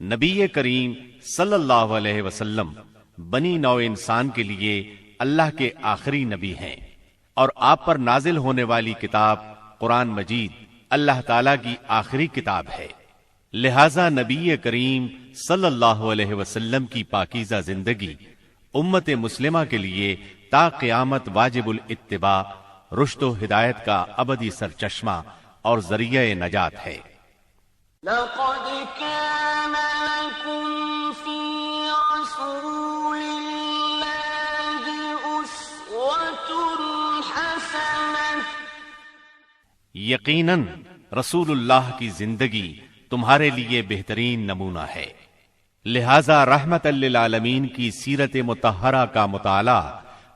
نبی کریم صلی اللہ علیہ وسلم بنی نوع انسان کے لیے اللہ کے آخری نبی ہیں، اور آپ پر نازل ہونے والی کتاب قرآن مجید اللہ تعالیٰ کی آخری کتاب ہے۔ لہذا نبی کریم صلی اللہ علیہ وسلم کی پاکیزہ زندگی امت مسلمہ کے لیے تا قیامت واجب الاتباع، رشد و ہدایت کا ابدی سرچشمہ اور ذریعہ نجات ہے۔ لقد كان لكم في رسول الله أسوة حسنة۔ یقیناً رسول اللہ کی زندگی تمہارے لیے بہترین نمونہ ہے، لہذا رحمت للعالمین کی سیرت مطہرہ کا مطالعہ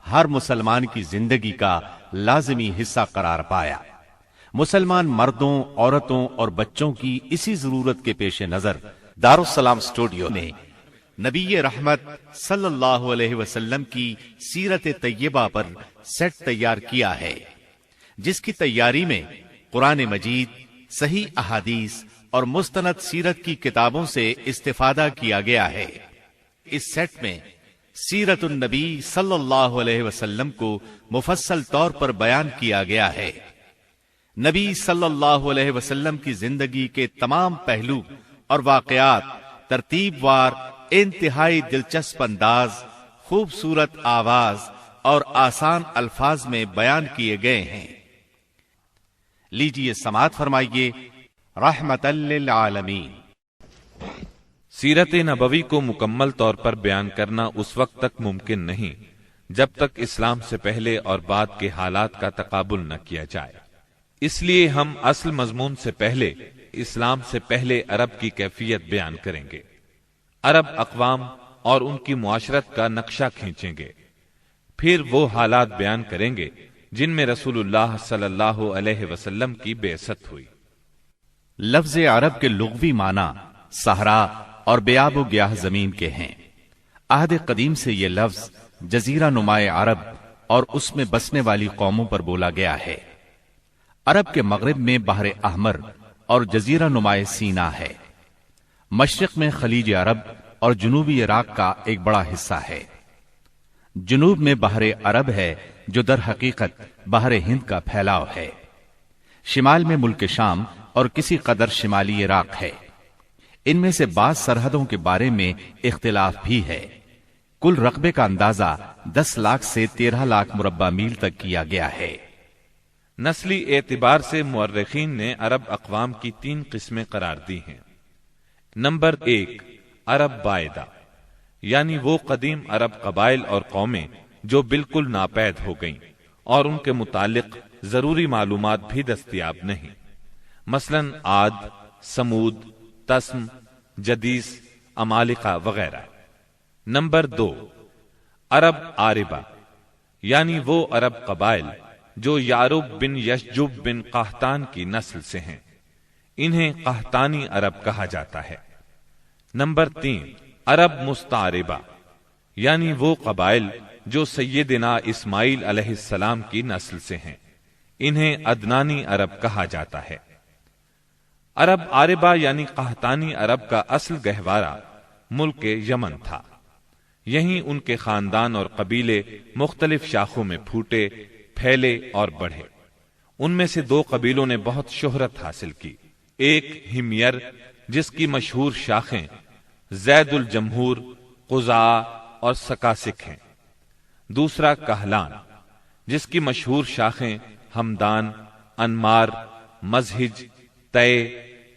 ہر مسلمان کی زندگی کا لازمی حصہ قرار پایا۔ مسلمان مردوں، عورتوں اور بچوں کی اسی ضرورت کے پیش نظر دارالسلام اسٹوڈیو نے نبی رحمت صلی اللہ علیہ وسلم کی سیرت طیبہ پر سیٹ تیار کیا ہے، جس کی تیاری میں قرآن مجید، صحیح احادیث اور مستند سیرت کی کتابوں سے استفادہ کیا گیا ہے۔ اس سیٹ میں سیرت النبی صلی اللہ علیہ وسلم کو مفصل طور پر بیان کیا گیا ہے۔ نبی صلی اللہ علیہ وسلم کی زندگی کے تمام پہلو اور واقعات ترتیب وار انتہائی دلچسپ انداز، خوبصورت آواز اور آسان الفاظ میں بیان کیے گئے ہیں۔ لیجیے سماعت فرمائیے رحمت للعالمین۔ سیرت نبوی کو مکمل طور پر بیان کرنا اس وقت تک ممکن نہیں جب تک اسلام سے پہلے اور بعد کے حالات کا تقابل نہ کیا جائے۔ اس لیے ہم اصل مضمون سے پہلے اسلام سے پہلے عرب کی کیفیت بیان کریں گے، عرب اقوام اور ان کی معاشرت کا نقشہ کھینچیں گے، پھر وہ حالات بیان کریں گے جن میں رسول اللہ صلی اللہ علیہ وسلم کی بعثت ہوئی۔ لفظ عرب کے لغوی معنی صحرا اور بے آب و گیاہ زمین کے ہیں۔ عہد قدیم سے یہ لفظ جزیرہ نمائے عرب اور اس میں بسنے والی قوموں پر بولا گیا ہے۔ عرب کے مغرب میں بحر احمر اور جزیرہ نمائے سینا ہے۔ مشرق میں خلیج عرب اور جنوبی عراق کا ایک بڑا حصہ ہے۔ جنوب میں بحر عرب ہے جو در حقیقت بحر ہند کا پھیلاؤ ہے۔ شمال میں ملک شام اور کسی قدر شمالی عراق ہے۔ ان میں سے بعض سرحدوں کے بارے میں اختلاف بھی ہے۔ کل رقبے کا اندازہ 10 لاکھ سے 13 لاکھ مربع میل تک کیا گیا ہے۔ نسلی اعتبار سے مورخین نے عرب اقوام کی 3 قسمیں قرار دی ہیں۔ نمبر 1، عرب بائدہ، یعنی وہ قدیم عرب قبائل اور قومیں جو بالکل ناپید ہو گئیں اور ان کے متعلق ضروری معلومات بھی دستیاب نہیں، مثلا عاد، سمود، تسم، جدیس، عمالقہ وغیرہ۔ نمبر 2، عرب عاربہ، یعنی وہ عرب قبائل جو یعرب بن یشجب بن قحطان کی نسل سے ہیں، انہیں قحطانی عرب کہا جاتا ہے۔ نمبر 3، عرب مستعربہ، یعنی وہ قبائل جو سیدنا اسماعیل علیہ السلام کی نسل سے ہیں، انہیں عدنانی عرب کہا جاتا ہے۔ عرب عاربہ یعنی قحطانی عرب کا اصل گہوارہ ملک یمن تھا۔ یہیں ان کے خاندان اور قبیلے مختلف شاخوں میں پھوٹے، پھیلے اور بڑھے۔ ان میں سے 2 قبیلوں نے بہت شہرت حاصل کی، ایک ہمیر جس کی مشہور شاخیں زید الجمہور، قزاع اور سکاسک ہیں، دوسرا کہلان جس کی مشہور شاخیں ہمدان، انمار، مزہج، تے،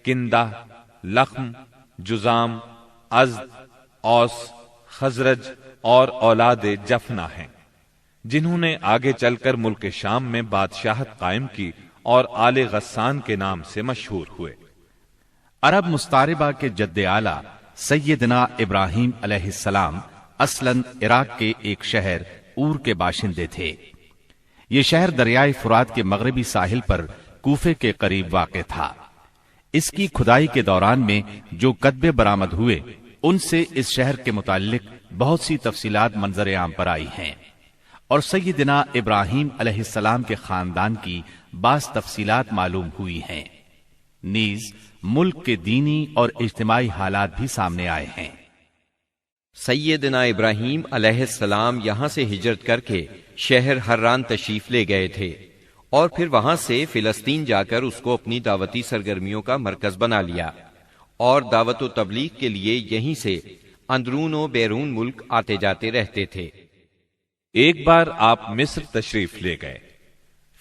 کندہ، لخم، جزام، ازد، اوس، خزرج اور اولاد جفنا ہیں، جنہوں نے آگے چل کر ملک شام میں بادشاہت قائم کی اور آل غسان کے نام سے مشہور ہوئے۔ عرب مستعربہ کے جد اعلی سیدنا ابراہیم علیہ السلام اصلاً عراق کے ایک شہر اور کے باشندے تھے۔ یہ شہر دریائے فرات کے مغربی ساحل پر کوفے کے قریب واقع تھا۔ اس کی کھدائی کے دوران میں جو کتبے برآمد ہوئے ان سے اس شہر کے متعلق بہت سی تفصیلات منظر عام پر آئی ہیں، اور سیدنا ابراہیم علیہ السلام کے خاندان کی بعض تفصیلات معلوم ہوئی ہیں۔ نیز ملک کے دینی اور اجتماعی حالات بھی سامنے آئے ہیں۔ سیدنا ابراہیم علیہ السلام یہاں سے ہجرت کر کے شہر حران تشریف لے گئے تھے اور پھر وہاں سے فلسطین جا کر اس کو اپنی دعوتی سرگرمیوں کا مرکز بنا لیا اور دعوت و تبلیغ کے لیے یہیں سے اندرون و بیرون ملک آتے جاتے رہتے تھے۔ ایک بار آپ مصر تشریف لے گئے۔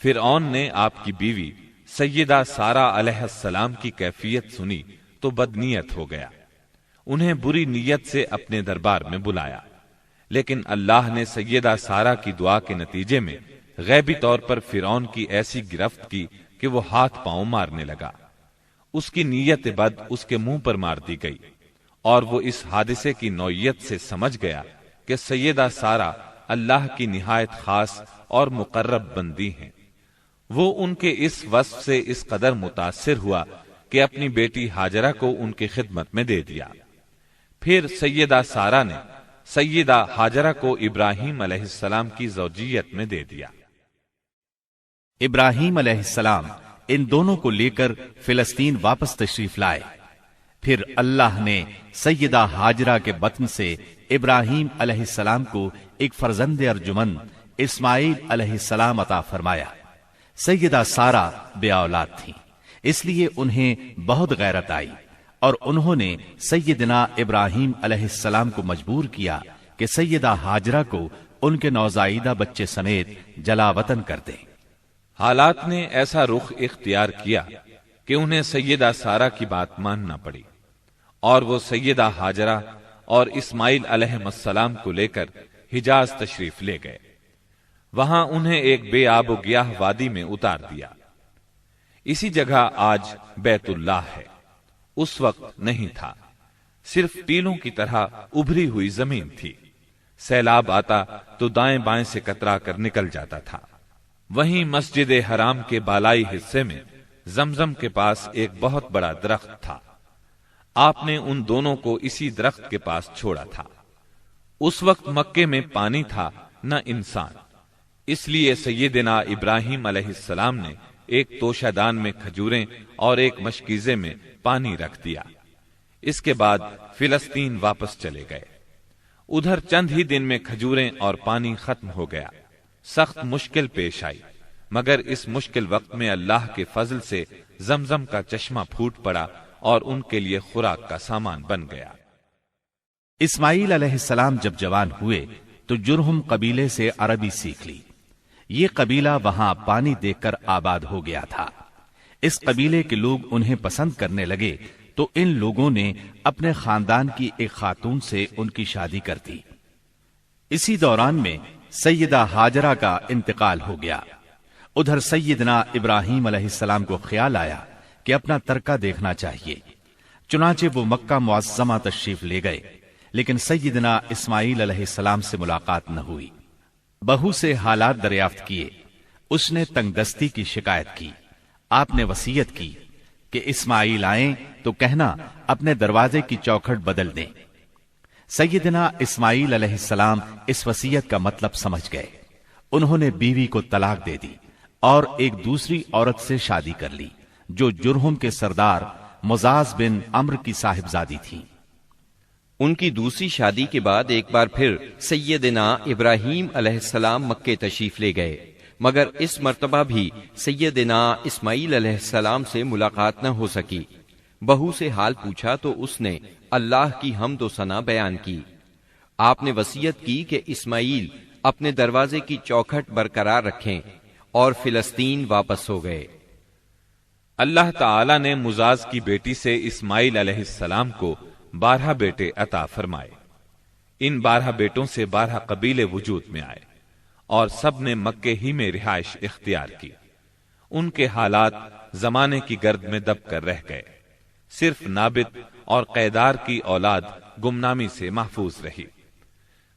فرعون نے آپ کی بیوی سیدہ سارہ علیہ السلام کی کیفیت سنی تو بدنیت ہو گیا، انہیں بری نیت سے اپنے دربار میں بلایا، لیکن اللہ نے سیدہ سارہ کی دعا کے نتیجے میں غیبی طور پر فرعون کی ایسی گرفت کی کہ وہ ہاتھ پاؤں مارنے لگا۔ اس کی نیت بد اس کے منہ پر مار دی گئی اور وہ اس حادثے کی نوعیت سے سمجھ گیا کہ سیدہ سارہ اللہ کی نہایت خاص اور مقرب بندی ہیں۔ وہ ان کے اس وصف سے اس قدر متاثر ہوا کہ اپنی بیٹی ہاجرہ کو ان کی خدمت میں دے دیا۔ پھر سیدہ سارہ نے سیدہ ہاجرہ کو ابراہیم علیہ السلام کی زوجیت میں دے دیا۔ ابراہیم علیہ السلام ان دونوں کو لے کر فلسطین واپس تشریف لائے۔ پھر اللہ نے سیدہ ہاجرہ کے بطن سے ابراہیم علیہ السلام کو ایک فرزند ارجمند اسماعیل علیہ السلام عطا فرمایا۔ سیدہ سارہ بے اولاد تھیں، اس لیے انہیں بہت غیرت آئی اور انہوں نے سیدنا ابراہیم علیہ السلام کو مجبور کیا کہ سیدہ ہاجرہ کو ان کے نوزائیدہ بچے سمیت جلا وطن کر دیں۔ حالات نے ایسا رخ اختیار کیا کہ انہیں سیدہ سارہ کی بات ماننا پڑی اور وہ سیدہ ہاجرہ اور اسماعیل علیہ السلام کو لے کر حجاز تشریف لے گئے۔ وہاں انہیں ایک بے آب و گیاہ وادی میں اتار دیا۔ اسی جگہ آج بیت اللہ ہے، اس وقت نہیں تھا، صرف ٹیلوں کی طرح ابھری ہوئی زمین تھی۔ سیلاب آتا تو دائیں بائیں سے کترا کر نکل جاتا تھا۔ وہیں مسجد حرام کے بالائی حصے میں زمزم کے پاس ایک بہت بڑا درخت تھا۔ آپ نے ان دونوں کو اسی درخت کے پاس چھوڑا تھا۔ اس وقت مکے میں پانی تھا نہ انسان، اس لیے سیدنا ابراہیم علیہ السلام نے ایک توشہ دان میں کھجوریں اور ایک مشکیزے میں پانی رکھ دیا۔ اس کے بعد فلسطین واپس چلے گئے۔ ادھر چند ہی دن میں کھجوریں اور پانی ختم ہو گیا۔ سخت مشکل پیش آئی، مگر اس مشکل وقت میں اللہ کے فضل سے زمزم کا چشمہ پھوٹ پڑا اور ان کے لیے خوراک کا سامان بن گیا۔ اسماعیل علیہ السلام جب جوان ہوئے تو جرہم قبیلے سے عربی سیکھ لی۔ یہ قبیلہ وہاں پانی دیکھ کر آباد ہو گیا تھا۔ اس قبیلے کے لوگ انہیں پسند کرنے لگے تو ان لوگوں نے اپنے خاندان کی ایک خاتون سے ان کی شادی کر دی۔ اسی دوران میں سیدہ ہاجرہ کا انتقال ہو گیا۔ ادھر سیدنا ابراہیم علیہ السلام کو خیال آیا کہ اپنا ترکہ دیکھنا چاہیے، چنانچہ وہ مکہ معظمہ تشریف لے گئے، لیکن سیدنا اسماعیل علیہ السلام سے ملاقات نہ ہوئی۔ بہو سے حالات دریافت کیے، اس نے تنگ دستی کی شکایت کی۔ آپ نے وصیت کی کہ اسماعیل آئیں تو کہنا اپنے دروازے کی چوکھٹ بدل دیں۔ سیدنا اسماعیل علیہ السلام اس وصیت کا مطلب سمجھ گئے۔ انہوں نے بیوی کو طلاق دے دی اور ایک دوسری عورت سے شادی کر لی جو جرہم کے سردار مزاز بن عمرو کی صاحبزادی تھی۔ ان کی دوسری شادی کے بعد ایک بار پھر سیدنا ابراہیم علیہ السلام مکے تشریف لے گئے، مگر اس مرتبہ بھی سیدنا اسماعیل علیہ السلام سے ملاقات نہ ہو سکی۔ بہو سے حال پوچھا تو اس نے اللہ کی حمد و ثنا بیان کی۔ آپ نے وصیت کی کہ اسماعیل اپنے دروازے کی چوکھٹ برقرار رکھیں اور فلسطین واپس ہو گئے۔ اللہ تعالی نے مزاز کی بیٹی سے اسماعیل علیہ السلام کو 12 بیٹے عطا فرمائے۔ ان 12 بیٹوں سے 12 قبیلے وجود میں آئے اور سب نے مکے ہی میں رہائش اختیار کی۔ ان کے حالات زمانے کی گرد میں دب کر رہ گئے، صرف نابت اور قیدار کی اولاد گمنامی سے محفوظ رہی۔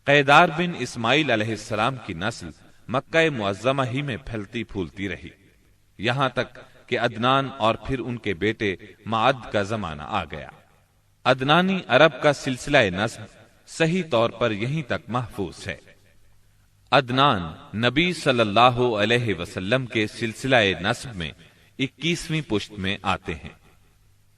قیدار بن اسماعیل علیہ السلام کی نسل مکہ معظمہ ہی میں پھیلتی پھولتی رہی، یہاں تک کہ عدنان اور پھر ان کے بیٹے معد کا زمانہ آ گیا۔ عدنانی عرب کا سلسلہ نسب صحیح طور پر یہیں تک محفوظ ہے۔ عدنان نبی صلی اللہ علیہ وسلم کے سلسلہ نسب میں 21ویں پشت میں آتے ہیں۔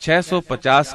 650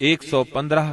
115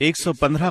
115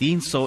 300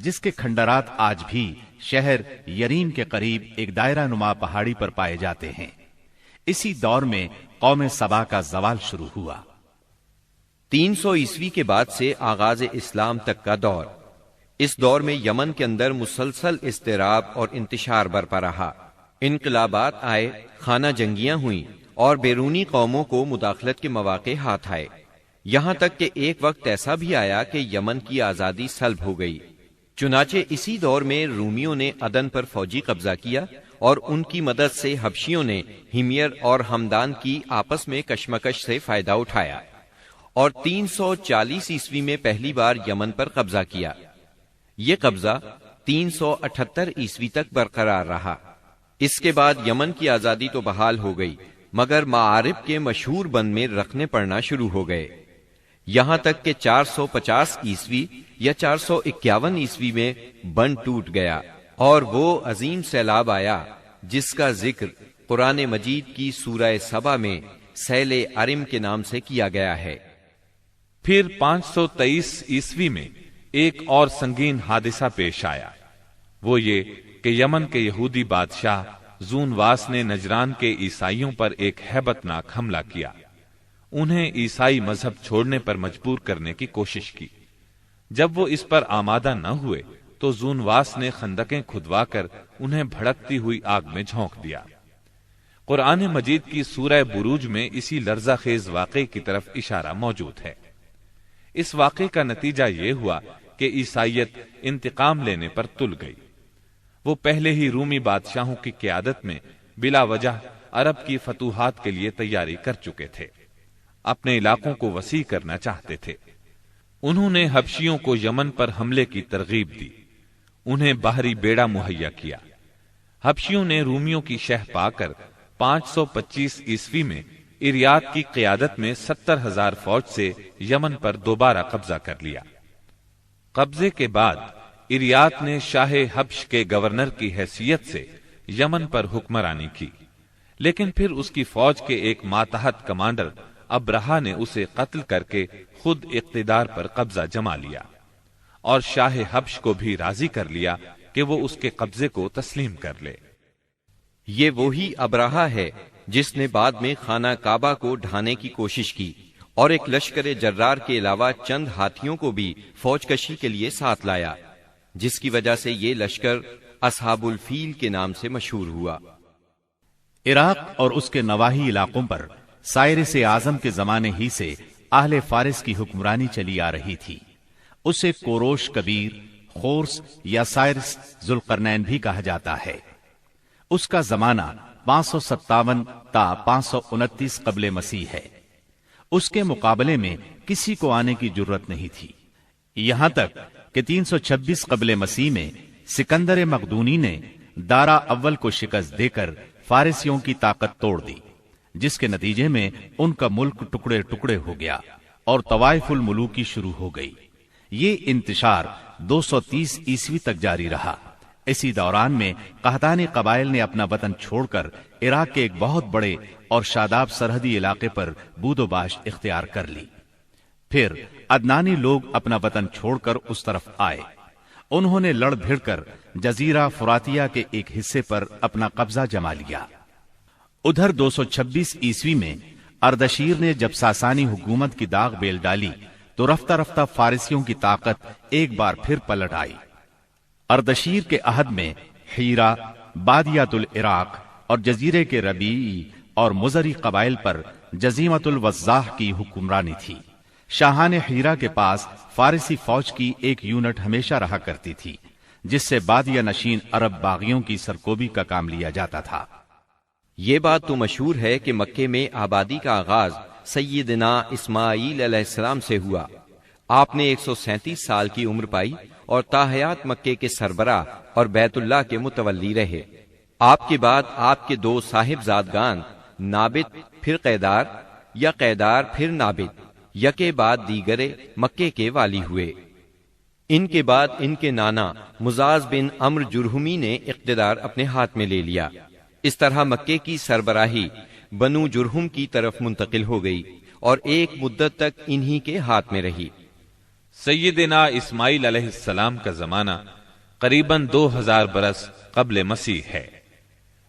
جس کے کھنڈرات آج بھی شہر یریم کے قریب ایک دائرہ نما پہاڑی پر پائے جاتے ہیں۔ اسی دور میں قوم سبا کا زوال شروع ہوا۔ 300 عیسوی کے بعد سے آغاز اسلام تک کا دور، اس دور میں یمن کے اندر مسلسل اضطراب اور انتشار برپا رہا۔ انقلابات آئے، خانہ جنگیاں ہوئیں اور بیرونی قوموں کو مداخلت کے مواقع ہاتھ آئے، یہاں تک کہ ایک وقت ایسا بھی آیا کہ یمن کی آزادی سلب ہو گئی۔ چنانچہ اسی دور میں رومیوں نے عدن پر فوجی قبضہ کیا اور ان کی مدد سے حبشیوں نے ہمیر اور ہمدان کی آپس میں کشمکش سے فائدہ اٹھایا اور 340 عیسوی میں پہلی بار یمن پر قبضہ کیا۔ یہ قبضہ 378 عیسوی تک برقرار رہا۔ اس کے بعد یمن کی آزادی تو بحال ہو گئی، مگر معارب کے مشہور بند میں رکھنے پڑنا شروع ہو گئے، یہاں تک کہ 450 عیسوی یا 451 عیسوی میں بند ٹوٹ گیا اور وہ عظیم سیلاب آیا جس کا ذکر قرآن مجید کی سورہ سبا میں سیل ارم کے نام سے کیا گیا ہے۔ پھر 523 عیسوی میں ایک اور سنگین حادثہ پیش آیا، وہ یہ کہ یمن کے یہودی بادشاہ زونواس نے نجران کے عیسائیوں پر ایک ہیبت ناک حملہ کیا، انہیں عیسائی مذہب چھوڑنے پر مجبور کرنے کی کوشش کی۔ جب وہ اس پر آمادہ نہ ہوئے تو زونواس نے خندقیں کھدوا کر انہیں بھڑکتی ہوئی آگ میں جھونک دیا۔ قرآن مجید کی سورہ بروج میں اسی لرزہ خیز واقعے کی طرف اشارہ موجود ہے۔ اس واقعے کا نتیجہ یہ ہوا کہ عیسائیت انتقام لینے پر تل گئی۔ وہ پہلے ہی رومی بادشاہوں کی قیادت میں بلا وجہ عرب کی فتوحات کے لیے تیاری کر چکے تھے، اپنے علاقوں کو وسیع کرنا چاہتے تھے۔ انہوں نے حبشیوں کو یمن پر حملے کی ترغیب دی، انہیں باہری بیڑا مہیا کیا۔ حبشیوں نے رومیوں کی شہ پا کر 525 عیسوی میں اریات کی قیادت میں 70,000 فوج سے یمن پر دوبارہ قبضہ کر لیا۔ قبضے کے بعد اریات نے شاہ حبش کے گورنر کی حیثیت سے یمن پر حکمرانی کی، لیکن پھر اس کی فوج کے ایک ماتحت کمانڈر ابرہا نے اسے قتل کر کے خود اقتدار پر قبضہ جما لیا اور شاہ حبش کو بھی راضی کر لیا کہ وہ اس کے قبضے کو تسلیم کر لے۔ یہ وہی ابرہا ہے جس نے بعد میں خانہ کعبہ کو ڈھانے کی کوشش کی اور ایک لشکر جرار کے علاوہ چند ہاتھیوں کو بھی فوج کشی کے لیے ساتھ لایا، جس کی وجہ سے یہ لشکر اصحاب الفیل کے نام سے مشہور ہوا۔ عراق اور اس کے نواحی علاقوں پر سائرس اعظم کے زمانے ہی سے اہل فارس کی حکمرانی چلی آ رہی تھی۔ اسے کوروش کبیر، خورس یا سائرس ذوالقرنین بھی کہا جاتا ہے۔ اس کا زمانہ 557 تا 529 قبل مسیح ہے۔ اس کے مقابلے میں کسی کو آنے کی جرت نہیں تھی، یہاں تک کہ 326 قبل مسیح میں سکندر مقدونی نے دارا اول کو شکست دے کر فارسیوں کی طاقت توڑ دی، جس کے نتیجے میں ان کا ملک ٹکڑے ٹکڑے ہو گیا اور طوائف الملوکی شروع ہو گئی۔ یہ انتشار 230 عیسوی تک جاری رہا۔ اسی دوران میں قحطانی قبائل نے اپنا وطن چھوڑ کر عراق کے ایک بہت بڑے اور شاداب سرحدی علاقے پر بود و باش اختیار کر لی۔ پھر عدنانی لوگ اپنا وطن چھوڑ کر اس طرف آئے، انہوں نے لڑ بھیڑ کر جزیرہ فراتیہ کے ایک حصے پر اپنا قبضہ جما لیا۔ ادھر 226 عیسوی میں اردشیر نے جب ساسانی حکومت کی داغ بیل ڈالی تو رفتہ رفتہ فارسیوں کی طاقت ایک بار پھر پلٹ آئی۔ اردشیر کے عہد میں حیرہ، بادیات العراق اور جزیرے کے ربیعی اور مزری قبائل پر جزیمت الوضاح کی حکمرانی تھی۔ شاہان حیرہ کے پاس فارسی فوج کی ایک یونٹ ہمیشہ رہا کرتی تھی، جس سے بادیہ نشین عرب باغیوں کی سرکوبی کا کام لیا جاتا تھا۔ یہ بات تو مشہور ہے کہ مکے میں آبادی کا آغاز سیدنا اسماعیل علیہ السلام سے ہوا۔ آپ نے 137 سال کی عمر پائی اور تاحیات مکے کے سربراہ اور بیت اللہ کے متولی رہے۔ آپ کے بعد آپ کے 2 صاحبزادگان نابت پھر قیدار یا قیدار پھر نابت یکے بعد دیگرے مکے کے والی ہوئے۔ ان کے بعد ان کے نانا مزاز بن عمرو جرہمی نے اقتدار اپنے ہاتھ میں لے لیا۔ اس طرح مکے کی سربراہی بنو جرہم کی طرف منتقل ہو گئی اور ایک مدت تک انہی کے ہاتھ میں رہی۔ سیدنا اسماعیل علیہ السلام کا زمانہ قریباً 2000 برس قبل مسیح ہے۔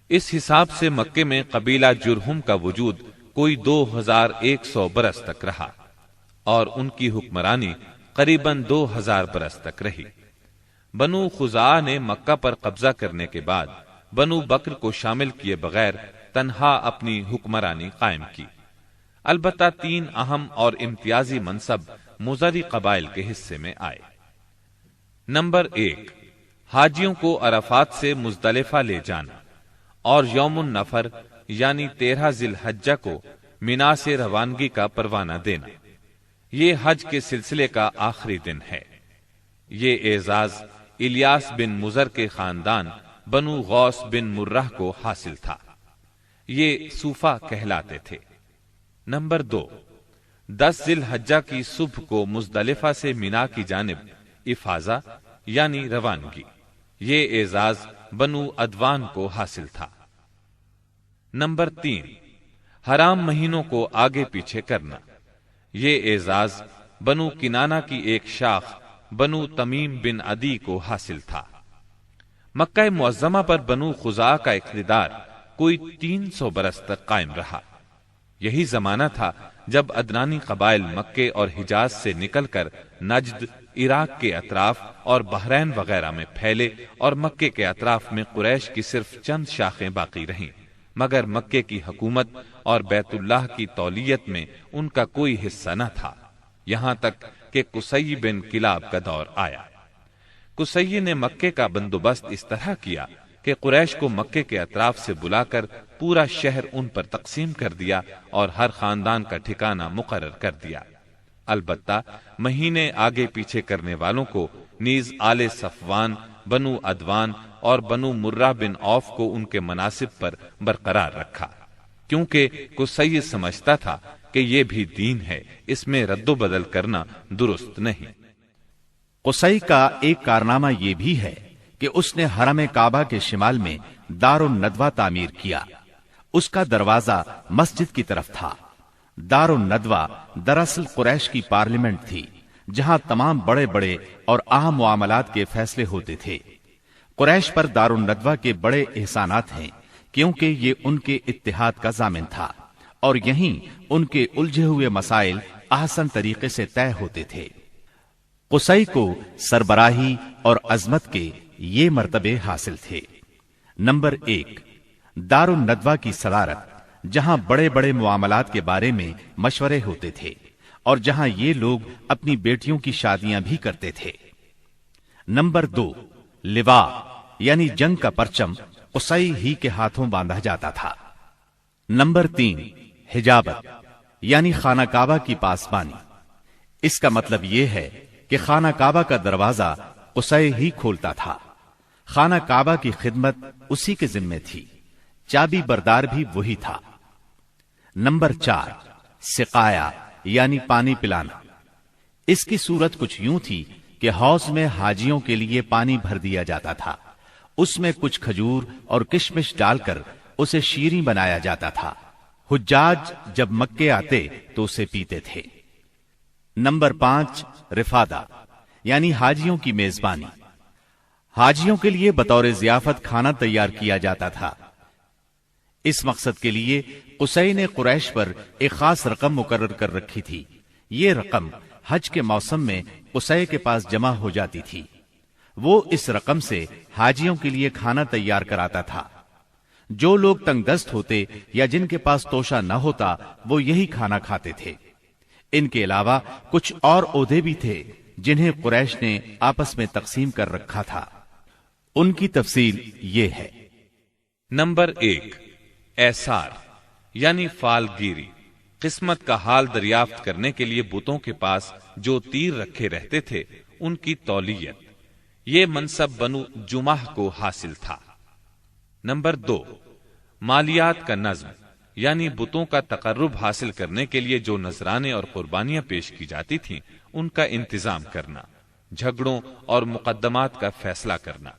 اس حساب سے مکے میں قبیلہ جرہم کا وجود کوئی 2100 برس تک رہا اور ان کی حکمرانی قریباً 2000 برس تک رہی۔ بنو خزاعہ نے مکہ پر قبضہ کرنے کے بعد بنو بکر کو شامل کیے بغیر تنہا اپنی حکمرانی قائم کی۔ البتہ 3 اہم اور امتیازی منصب مضری قبائل کے حصے میں آئے۔ نمبر 1، حاجیوں کو عرفات سے مزدلفہ لے جانا اور یوم النفر یعنی 13 ذی الحجہ کو مینا سے روانگی کا پروانہ دینا۔ یہ حج کے سلسلے کا آخری دن ہے۔ یہ اعزاز الیاس بن مضر کے خاندان بنو غوث بن مرہ کو حاصل تھا۔ یہ صوفہ کہلاتے تھے۔ نمبر 2، 10 ذی الحجہ کی صبح کو مزدلفہ سے مینا کی جانب افاضہ یعنی روانگی۔ یہ اعزاز بنو عدوان کو حاصل تھا۔ نمبر 3، حرام مہینوں کو آگے پیچھے کرنا۔ یہ اعزاز بنو کنانہ کی ایک شاخ بنو تمیم بن عدی کو حاصل تھا۔ مکہ معظمہ پر بنو خزاعہ کا اقتدار کوئی 300 برس تک قائم رہا۔ یہی زمانہ تھا جب عدنانی قبائل مکے اور حجاز سے نکل کر نجد، عراق کے اطراف اور بحرین وغیرہ میں پھیلے اور مکے کے اطراف میں قریش کی صرف چند شاخیں باقی رہیں، مگر مکے کی حکومت اور بیت اللہ کی تولیت میں ان کا کوئی حصہ نہ تھا، یہاں تک کہ قصی بن کلاب کا دور آیا۔ قصی نے مکے کا بندوبست اس طرح کیا کہ قریش کو مکے کے اطراف سے بلا کر پورا شہر ان پر تقسیم کر دیا اور ہر خاندان کا ٹھکانہ مقرر کر دیا۔ البتہ مہینے آگے پیچھے کرنے والوں کو نیز آل صفوان، بنو عدوان اور بنو مرہ بن عوف کو ان کے مناصب پر برقرار رکھا، کیونکہ قصی سمجھتا تھا کہ یہ بھی دین ہے، اس میں رد و بدل کرنا درست نہیں۔ قصی کا ایک کارنامہ یہ بھی ہے کہ اس نے حرم کعبہ کے شمال میں دار الندوہ تعمیر کیا۔ اس کا دروازہ مسجد کی طرف تھا۔ دار الندوہ دراصل قریش کی پارلیمنٹ تھی، جہاں تمام بڑے بڑے اور اہم معاملات کے فیصلے ہوتے تھے۔ قریش پر دار الندوہ کے بڑے احسانات ہیں، کیونکہ یہ ان کے اتحاد کا ضامن تھا اور یہیں ان کے الجھے ہوئے مسائل احسن طریقے سے طے ہوتے تھے۔ قصی کو سربراہی اور عظمت کے یہ مرتبے حاصل تھے۔ نمبر 1، دار الندوہ کی صدارت، جہاں بڑے بڑے معاملات کے بارے میں مشورے ہوتے تھے اور جہاں یہ لوگ اپنی بیٹیوں کی شادیاں بھی کرتے تھے۔ نمبر 2، لوا یعنی جنگ کا پرچم قصی ہی کے ہاتھوں باندھا جاتا تھا۔ نمبر 3، حجابت یعنی خانہ کعبہ کی پاسبانی۔ اس کا مطلب یہ ہے کہ خانہ کعبہ کا دروازہ قصی ہی کھولتا تھا۔ خانہ کعبہ کی خدمت اسی کے ذمے تھی، چابی بردار بھی وہی تھا۔ نمبر 4، سقایا یعنی پانی پلانا۔ اس کی صورت کچھ یوں تھی کہ حوض میں حاجیوں کے لیے پانی بھر دیا جاتا تھا، اس میں کچھ کھجور اور کشمش ڈال کر اسے شیریں بنایا جاتا تھا۔ حجاج جب مکے آتے تو اسے پیتے تھے۔ نمبر 5، رفادہ یعنی حاجیوں کی میزبانی۔ حاجیوں کے لیے بطور ضیافت کھانا تیار کیا جاتا تھا۔ اس مقصد کے لیے قصی نے قریش پر ایک خاص رقم مقرر کر رکھی تھی۔ یہ رقم حج کے موسم میں قصی کے پاس جمع ہو جاتی تھی۔ وہ اس رقم سے حاجیوں کے لیے کھانا تیار کراتا تھا۔ جو لوگ تنگ دست ہوتے یا جن کے پاس توشہ نہ ہوتا وہ یہی کھانا کھاتے تھے۔ ان کے علاوہ کچھ اور عہدے بھی تھے جنہیں قریش نے آپس میں تقسیم کر رکھا تھا۔ ان کی تفصیل یہ ہے۔ نمبر 1، ایثار یعنی فال گیری، قسمت کا حال دریافت کرنے کے لیے بتوں کے پاس جو تیر رکھے رہتے تھے ان کی تولیت۔ یہ منصب بنو جمح کو حاصل تھا۔ نمبر 2، مالیات کا نظم یعنی بتوں کا تقرب حاصل کرنے کے لیے جو نذرانے اور قربانیاں پیش کی جاتی تھیں ان کا انتظام کرنا، جھگڑوں اور مقدمات کا فیصلہ کرنا۔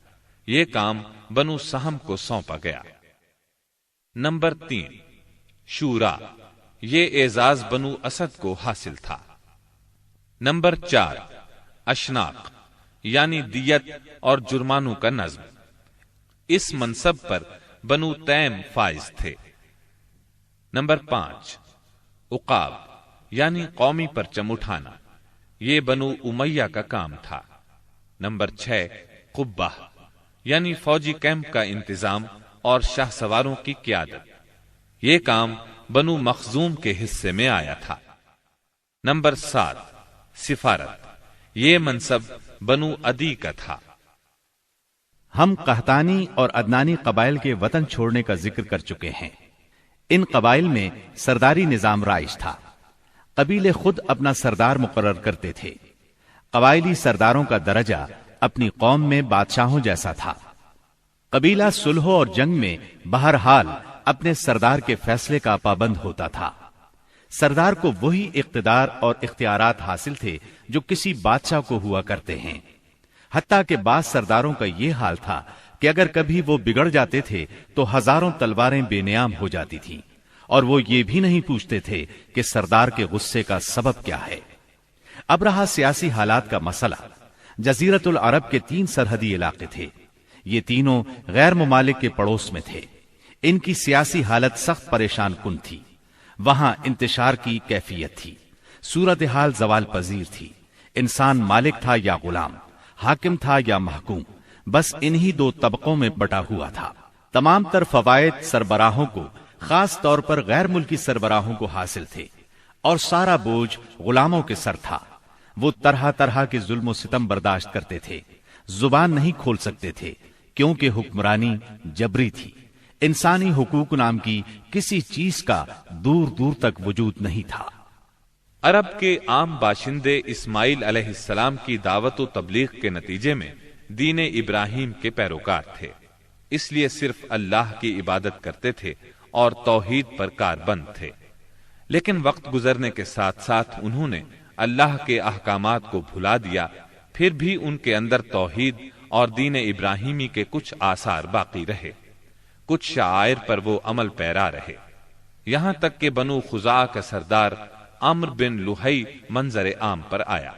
یہ کام بنو سہم کو سونپا گیا۔ نمبر 3، شورا، یہ اعزاز بنو اسد کو حاصل تھا۔ نمبر 4، اشناق یعنی دیت اور جرمانوں کا نظم۔ اس منصب پر بنو تیم فائز تھے۔ نمبر 5 عقاب یعنی قومی پرچم اٹھانا، یہ بنو امیہ کا کام تھا۔ نمبر 6 قبہ یعنی فوجی کیمپ کا انتظام اور شاہ سواروں کی قیادت، یہ کام بنو مخزوم کے حصے میں آیا تھا۔ نمبر 7 سفارت، یہ منصب بنو عدی کا تھا۔ ہم قحطانی اور عدنانی قبائل کے وطن چھوڑنے کا ذکر کر چکے ہیں۔ ان قبائل میں سرداری نظام رائج تھا، قبیلے خود اپنا سردار مقرر کرتے تھے۔ قبائلی سرداروں کا درجہ اپنی قوم میں بادشاہوں جیسا تھا۔ قبیلہ صلح اور جنگ میں بہرحال اپنے سردار کے فیصلے کا پابند ہوتا تھا۔ سردار کو وہی اقتدار اور اختیارات حاصل تھے جو کسی بادشاہ کو ہوا کرتے ہیں۔ حتیٰ کہ بعض سرداروں کا یہ حال تھا کہ اگر کبھی وہ بگڑ جاتے تھے تو ہزاروں تلواریں بے نیام ہو جاتی تھیں، اور وہ یہ بھی نہیں پوچھتے تھے کہ سردار کے غصے کا سبب کیا ہے۔ اب رہا سیاسی حالات کا مسئلہ۔ جزیرت العرب کے 3 سرحدی علاقے تھے، یہ تینوں غیر ممالک کے پڑوس میں تھے۔ ان کی سیاسی حالت سخت پریشان کن تھی۔ وہاں انتشار کی کیفیت تھی، صورتحال زوال پذیر تھی۔ انسان مالک تھا یا غلام، حاکم تھا یا محکوم، بس انہی 2 طبقوں میں بٹا ہوا تھا۔ تمام تر فوائد سربراہوں کو، خاص طور پر غیر ملکی سربراہوں کو حاصل تھے، اور سارا بوجھ غلاموں کے سر تھا۔ وہ طرح طرح کے ظلم و ستم برداشت کرتے تھے، زبان نہیں کھول سکتے تھے کیونکہ حکمرانی جبری تھی۔ انسانی حقوق نام کی کسی چیز کا دور دور تک وجود نہیں تھا۔ عرب کے عام باشندے اسماعیل علیہ السلام کی دعوت و تبلیغ کے نتیجے میں دین ابراہیم کے پیروکار تھے، اس لیے صرف اللہ کی عبادت کرتے تھے اور توحید پر کاربند تھے۔ لیکن وقت گزرنے کے ساتھ ساتھ انہوں نے اللہ کے احکامات کو بھلا دیا، پھر بھی ان کے اندر توحید اور دین ابراہیمی کے کچھ آثار باقی رہے، کچھ شعائر پر وہ عمل پیرا رہے، یہاں تک کہ بنو خزاعہ کا سردار عمر بن لوہی منظر عام پر آیا۔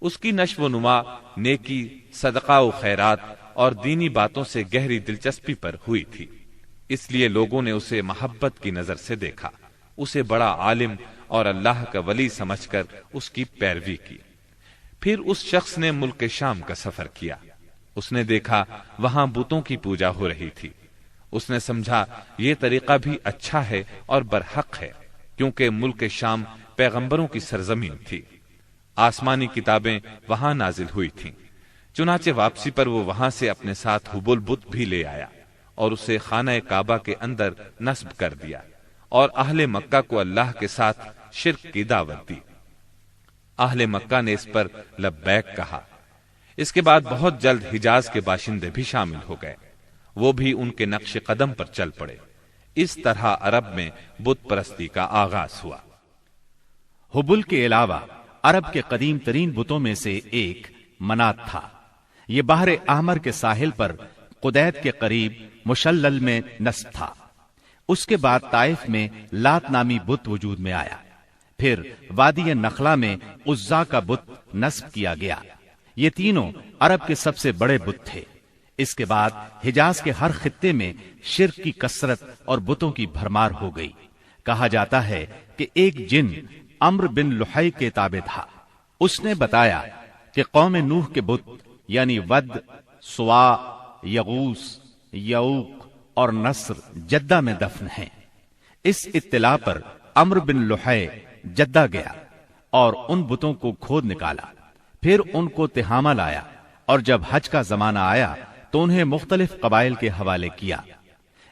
اس کی نشو و نما نیکی، صدقہ و خیرات اور دینی باتوں سے گہری دلچسپی پر ہوئی تھی، اس لیے لوگوں نے اسے محبت کی نظر سے دیکھا، اسے بڑا عالم اور اللہ کا ولی سمجھ کر اس کی پیروی کی۔ پھر اس شخص نے ملک شام کا سفر کیا، اس نے دیکھا وہاں بتوں کی پوجا ہو رہی تھی۔ اس نے سمجھا یہ طریقہ بھی اچھا ہے اور برحق ہے، کیونکہ ملک شام پیغمبروں کی سرزمین تھی، آسمانی کتابیں وہاں نازل ہوئی تھیں۔ چنانچہ واپسی پر وہ وہاں سے اپنے ساتھ حبل بت بھی لے آیا اور اسے خانہ کعبہ کے اندر نصب کر دیا، اور اہل مکہ کو اللہ کے ساتھ شرک کی دعوت دی۔ اہل مکہ نے اس پر لبیک کہا۔ اس کے بعد بہت جلد حجاز کے باشندے بھی شامل ہو گئے، وہ بھی ان کے نقش قدم پر چل پڑے۔ اس طرح عرب میں بت پرستی کا آغاز ہوا۔ حبل کے علاوہ عرب کے قدیم ترین بتوں میں سے ایک منات تھا۔ یہ بحر احمر کے ساحل پر قدید کے قریب مشلل میں نصب تھا۔ اس کے بعد طائف میں لات نامی بت وجود میں آیا، پھر وادی نخلا میں عزا کا بت نصب کیا گیا۔ یہ تینوں عرب کے سب سے بڑے بت تھے۔ اس کے بعد حجاز کے ہر خطے میں شرک کی کثرت اور بتوں کی بھرمار ہو گئی۔ کہا جاتا ہے کہ ایک جن عمر بن لوہی کے تابع تھا، اس نے بتایا کہ قوم نوح کے بت یعنی ود، سوا، یغوس، یعوق اور نصر جدہ میں دفن ہیں۔ اس اطلاع پر عمر بن لوہی جدہ گیا اور ان بتوں کو کھود نکالا، پھر ان کو تہامہ لایا، اور جب حج کا زمانہ آیا تو انہیں مختلف قبائل کے حوالے کیا۔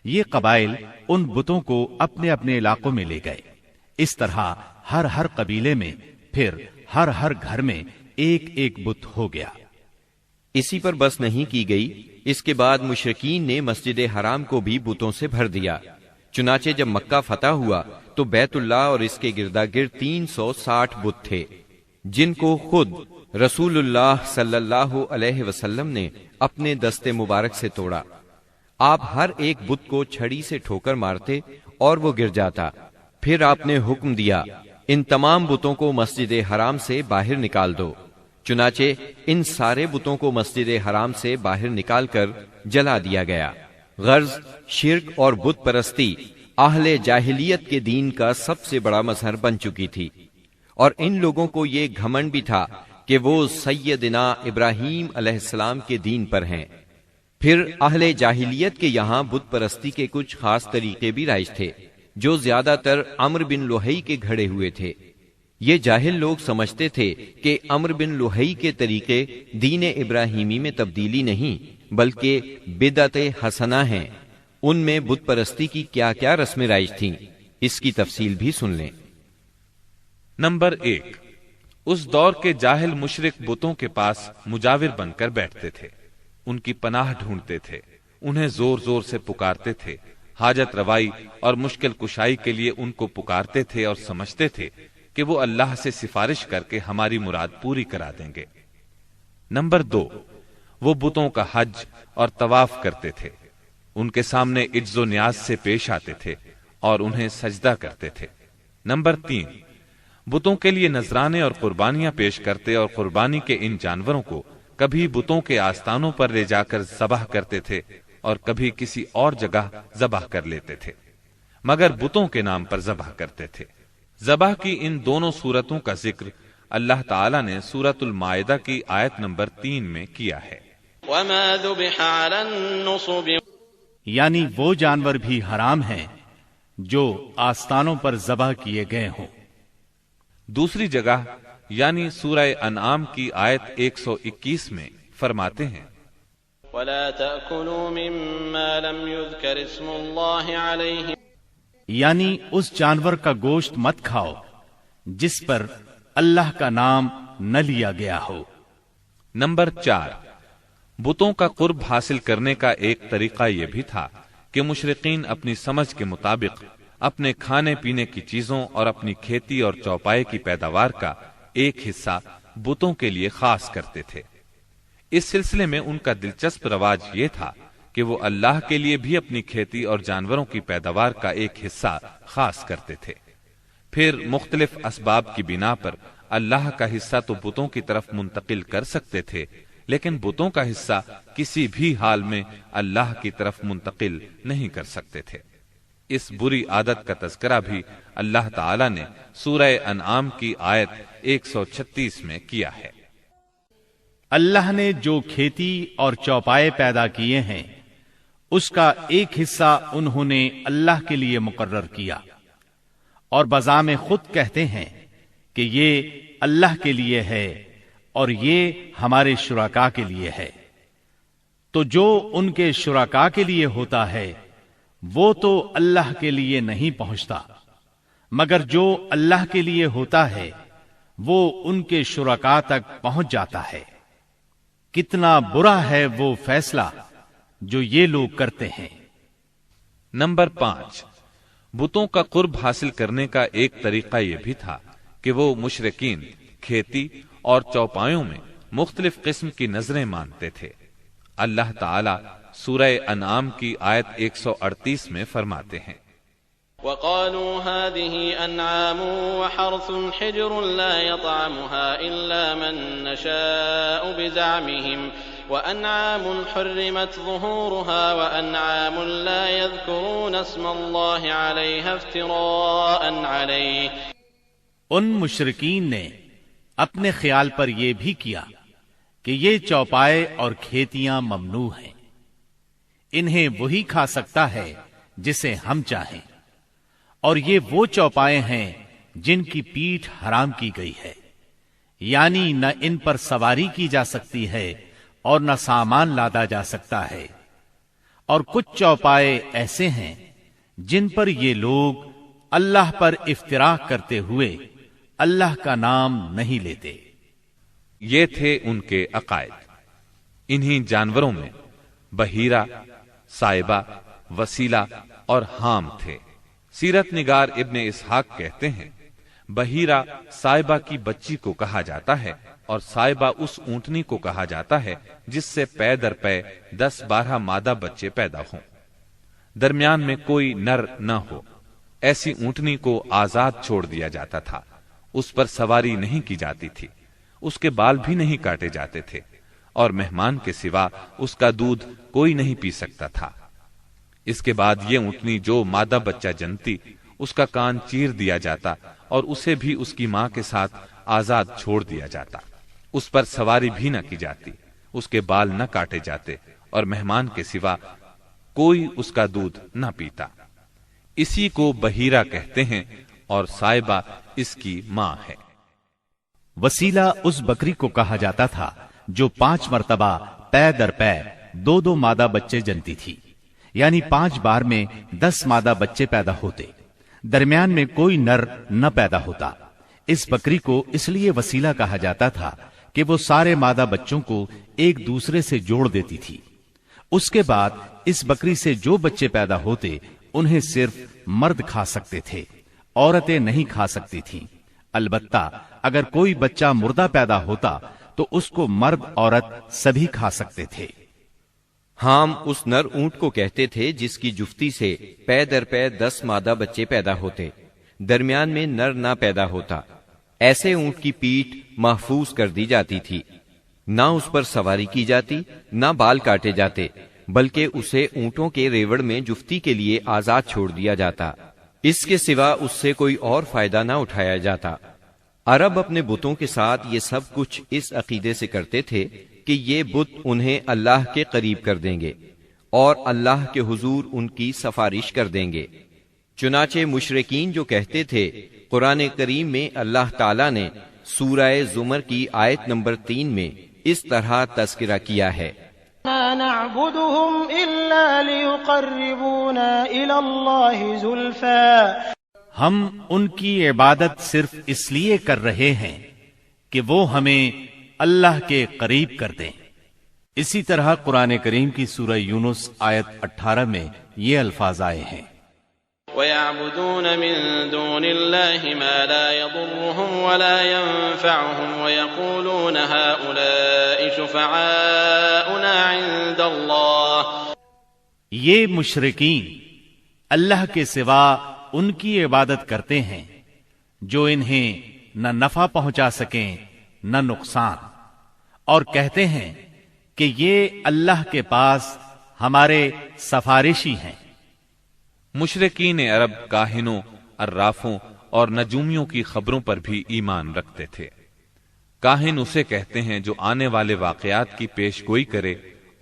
یہ قبائل ان بتوں کو اپنے اپنے علاقوں میں لے گئے۔ اس طرح ہر قبیلے میں پھر ہر گھر میں ایک ایک بت ہو گیا۔ اسی پر بس نہیں کی گئی، اس کے بعد مشرکین نے مسجد حرام کو بھی بتوں سے بھر دیا۔ چنانچہ جب مکہ فتح ہوا تو بیت اللہ اور اس کے گردا گرد 360 بت تھے، جن کو خود رسول اللہ صلی اللہ علیہ وسلم نے اپنے دستے مبارک سے توڑا۔ آپ ہر ایک بت کو چھڑی سے ٹھوکر مارتے اور وہ گر جاتا۔ پھر آپ نے حکم دیا ان تمام بتوں کو مسجد حرام سے باہر نکال دو۔ چنانچہ ان سارے بتوں کو مسجد حرام سے باہر نکال کر جلا دیا گیا۔ غرض شرک اور بت پرستی اہل جاہلیت کے دین کا سب سے بڑا مظہر بن چکی تھی، اور ان لوگوں کو یہ گھمنڈ بھی تھا کہ وہ سیدنا ابراہیم علیہ السلام کے دین پر ہیں۔ پھر اہل جاہلیت کے یہاں بت پرستی کے کچھ خاص طریقے بھی رائج تھے جو زیادہ تر عمرو بن لوہی کے گھڑے ہوئے تھے۔ یہ جاہل لوگ سمجھتے تھے کہ عمرو بن لوہی کے طریقے دین ابراہیمی میں تبدیلی نہیں بلکہ بدعت حسنہ ہیں۔ ان میں بت پرستی کی کیا کیا رسمیں رائج تھیں، اس کی تفصیل بھی سن لیں۔ نمبر 1، اس دور کے جاہل مشرک بتوں کے پاس مجاور بن کر بیٹھتے تھے، ان کی پناہ ڈھونڈتے تھے، انہیں زور زور سے پکارتے تھے، حاجت روائی اور مشکل کشائی کے لیے ان کو پکارتے تھے اور سمجھتے تھے کہ وہ اللہ سے سفارش کر کے ہماری مراد پوری کرا دیں گے۔ نمبر 2، وہ بتوں کا حج اور طواف کرتے تھے، ان کے سامنے عجز و نیاز سے پیش آتے تھے اور انہیں سجدہ کرتے تھے۔ نمبر 3، بتوں کے لیے نذرانے اور قربانیاں پیش کرتے اور قربانی کے ان جانوروں کو کبھی بتوں کے آستانوں پر لے جا کر ذبح کرتے تھے اور کبھی کسی اور جگہ ذبح کر لیتے تھے، مگر بتوں کے نام پر ذبح کرتے تھے۔ ذبح کی ان دونوں صورتوں کا ذکر اللہ تعالیٰ نے سورۃ المائدہ کی آیت نمبر 3 میں کیا ہے۔ وما ذبح على النصب، یعنی وہ جانور بھی حرام ہیں جو آستانوں پر ذبح کیے گئے ہوں۔ دوسری جگہ یعنی سورہ انعام کی آیت 121 میں فرماتے ہیں، ولا تأكلوا مما لم يذكر اسم الله عليه، یعنی اس جانور کا گوشت مت کھاؤ جس پر اللہ کا نام نہ لیا گیا ہو۔ نمبر 4، بتوں کا قرب حاصل کرنے کا ایک طریقہ یہ بھی تھا کہ مشرقین اپنی سمجھ کے مطابق اپنے کھانے پینے کی چیزوں اور اپنی کھیتی اور چوپائے کی پیداوار کا ایک حصہ بتوں کے لیے خاص کرتے تھے۔ اس سلسلے میں ان کا دلچسپ رواج یہ تھا کہ وہ اللہ کے لیے بھی اپنی کھیتی اور جانوروں کی پیداوار کا ایک حصہ خاص کرتے تھے۔ پھر مختلف اسباب کی بنا پر اللہ کا حصہ تو بتوں کی طرف منتقل کر سکتے تھے، لیکن بتوں کا حصہ کسی بھی حال میں اللہ کی طرف منتقل نہیں کر سکتے تھے۔ اس بری عادت کا تذکرہ بھی اللہ تعالی نے سورہ انعام کی آیت 136 میں کیا ہے۔ اللہ نے جو کھیتی اور چوپائے پیدا کیے ہیں اس کا ایک حصہ انہوں نے اللہ کے لیے مقرر کیا، اور بذام خود کہتے ہیں کہ یہ اللہ کے لیے ہے اور یہ ہمارے شرکاء کے لیے ہے۔ تو جو ان کے شرکاء کے لیے ہوتا ہے وہ تو اللہ کے لیے نہیں پہنچتا، مگر جو اللہ کے لیے ہوتا ہے وہ ان کے شرکاء تک پہنچ جاتا ہے۔ کتنا برا ہے وہ فیصلہ جو یہ لوگ کرتے ہیں۔ نمبر 5، بتوں کا قرب حاصل کرنے کا ایک طریقہ یہ بھی تھا کہ وہ مشرکین کھیتی اور چوپایوں میں مختلف قسم کی نظریں مانتے تھے۔ اللہ تعالی سورہ انعام کی آیت 138 میں فرماتے ہیں، وقالوا هذه أنعام وحرث حجر لا يطعمها إلا من نشاء بزعمهم وأنعام حرمت ظهورها وأنعام لا يذكرون اسم الله عليها افتراء عليه۔ ان مشرکین نے اپنے خیال پر یہ بھی کیا کہ یہ چوپائے اور کھیتیاں ممنوع ہیں، انہیں وہی کھا سکتا ہے جسے ہم چاہیں، اور یہ وہ چوپائے ہیں جن کی پیٹھ حرام کی گئی ہے، یعنی نہ ان پر سواری کی جا سکتی ہے اور نہ سامان لادا جا سکتا ہے، اور کچھ چوپائے ایسے ہیں جن پر یہ لوگ اللہ پر افتراء کرتے ہوئے اللہ کا نام نہیں لیتے۔ یہ تھے ان کے عقائد۔ انہی جانوروں میں بحیرہ، سائبہ، وسیلہ اور حام تھے۔ سیرت نگار ابن اسحاق کہتے ہیں، بحیرہ سائبہ کی بچی کو کہا جاتا ہے اور سائبہ اس اونٹنی کو کہا جاتا ہے جس سے پے در پے 10-12 مادہ بچے پیدا ہوں، درمیان میں کوئی نر نہ ہو۔ ایسی اونٹنی کو آزاد چھوڑ دیا جاتا تھا، اس پر سواری نہیں کی جاتی تھی، اس کے بال بھی نہیں کاٹے جاتے تھے، اور مہمان کے سوا اس کا دودھ کوئی نہیں پی سکتا تھا۔ اس کے بعد یہ اونٹنی جو مادہ بچہ جنتی، اس کا کان چیر دیا جاتا اور اسے بھی اس کی ماں کے ساتھ آزاد چھوڑ دیا جاتا، اس پر سواری بھی نہ کی جاتی، اس کے بال نہ کاٹے جاتے، اور مہمان کے سوا کوئی اس کا دودھ نہ پیتا۔ اسی کو بحیرہ کہتے ہیں، اور صائبہ اس کی ماں ہے۔ وسیلہ اس بکری کو کہا جاتا تھا جو 5 مرتبہ پے در پے 2 مادہ بچے جنتی تھی، یعنی 5 بار میں 10 مادہ بچے پیدا ہوتے، درمیان میں کوئی نر نہ پیدا ہوتا۔ اس بکری کو اس لیے وسیلہ کہا جاتا تھا کہ وہ سارے مادہ بچوں کو ایک دوسرے سے جوڑ دیتی تھی۔ اس کے بعد اس بکری سے جو بچے پیدا ہوتے انہیں صرف مرد کھا سکتے تھے، عورتیں نہیں کھا سکتی تھیں۔ البتہ اگر کوئی بچہ مردہ پیدا ہوتا تو اس کو مرد عورت سبھی کھا سکتے تھے۔ ہام اس نر اونٹ کو کہتے تھے جس کی جفتی سے پے در پے 10 مادہ بچے پیدا ہوتے، درمیان میں نر نہ پیدا ہوتا۔ ایسے اونٹ کی پیٹھ محفوظ کر دی جاتی تھی، نہ اس پر سواری کی جاتی، نہ بال کاٹے جاتے، بلکہ اسے اونٹوں کے ریوڑ میں جفتی کے لیے آزاد چھوڑ دیا جاتا، اس کے سوا اس سے کوئی اور فائدہ نہ اٹھایا جاتا۔ عرب اپنے بتوں کے ساتھ یہ سب کچھ اس عقیدے سے کرتے تھے کہ یہ بت انہیں اللہ کے قریب کر دیں گے اور اللہ کے حضور ان کی سفارش کر دیں گے۔ چنانچہ مشرکین جو کہتے تھے، قرآن کریم میں اللہ تعالیٰ نے سورہ زمر کی آیت نمبر 3 میں اس طرح تذکرہ کیا ہے، ما نعبدهم إلا ليقربونا إلى الله زلفى، ہم ان کی عبادت صرف اس لیے کر رہے ہیں کہ وہ ہمیں اللہ کے قریب کر دیں۔ اسی طرح قرآن کریم کی سورہ یونس آیت 18 میں یہ الفاظ آئے ہیں، وَيَعْبُدُونَ مِن دُونِ اللَّهِ مَا لَا يَضُرُّهُمْ وَلَا يَنفَعُهُمْ وَيَقُولُونَ هَؤُلَاءِ شُفَعَاؤُنَا عِندَ اللَّهِ۔ یہ مشرکین اللہ کے سوا ان کی عبادت کرتے ہیں جو انہیں نہ نفع پہنچا سکیں نہ نقصان، اور کہتے ہیں کہ یہ اللہ کے پاس ہمارے سفارشی ہیں۔ مشرکین عرب کاہنوں، عرافوں اور نجومیوں کی خبروں پر بھی ایمان رکھتے تھے۔ کاہن اسے کہتے ہیں جو آنے والے واقعات کی پیش گوئی کرے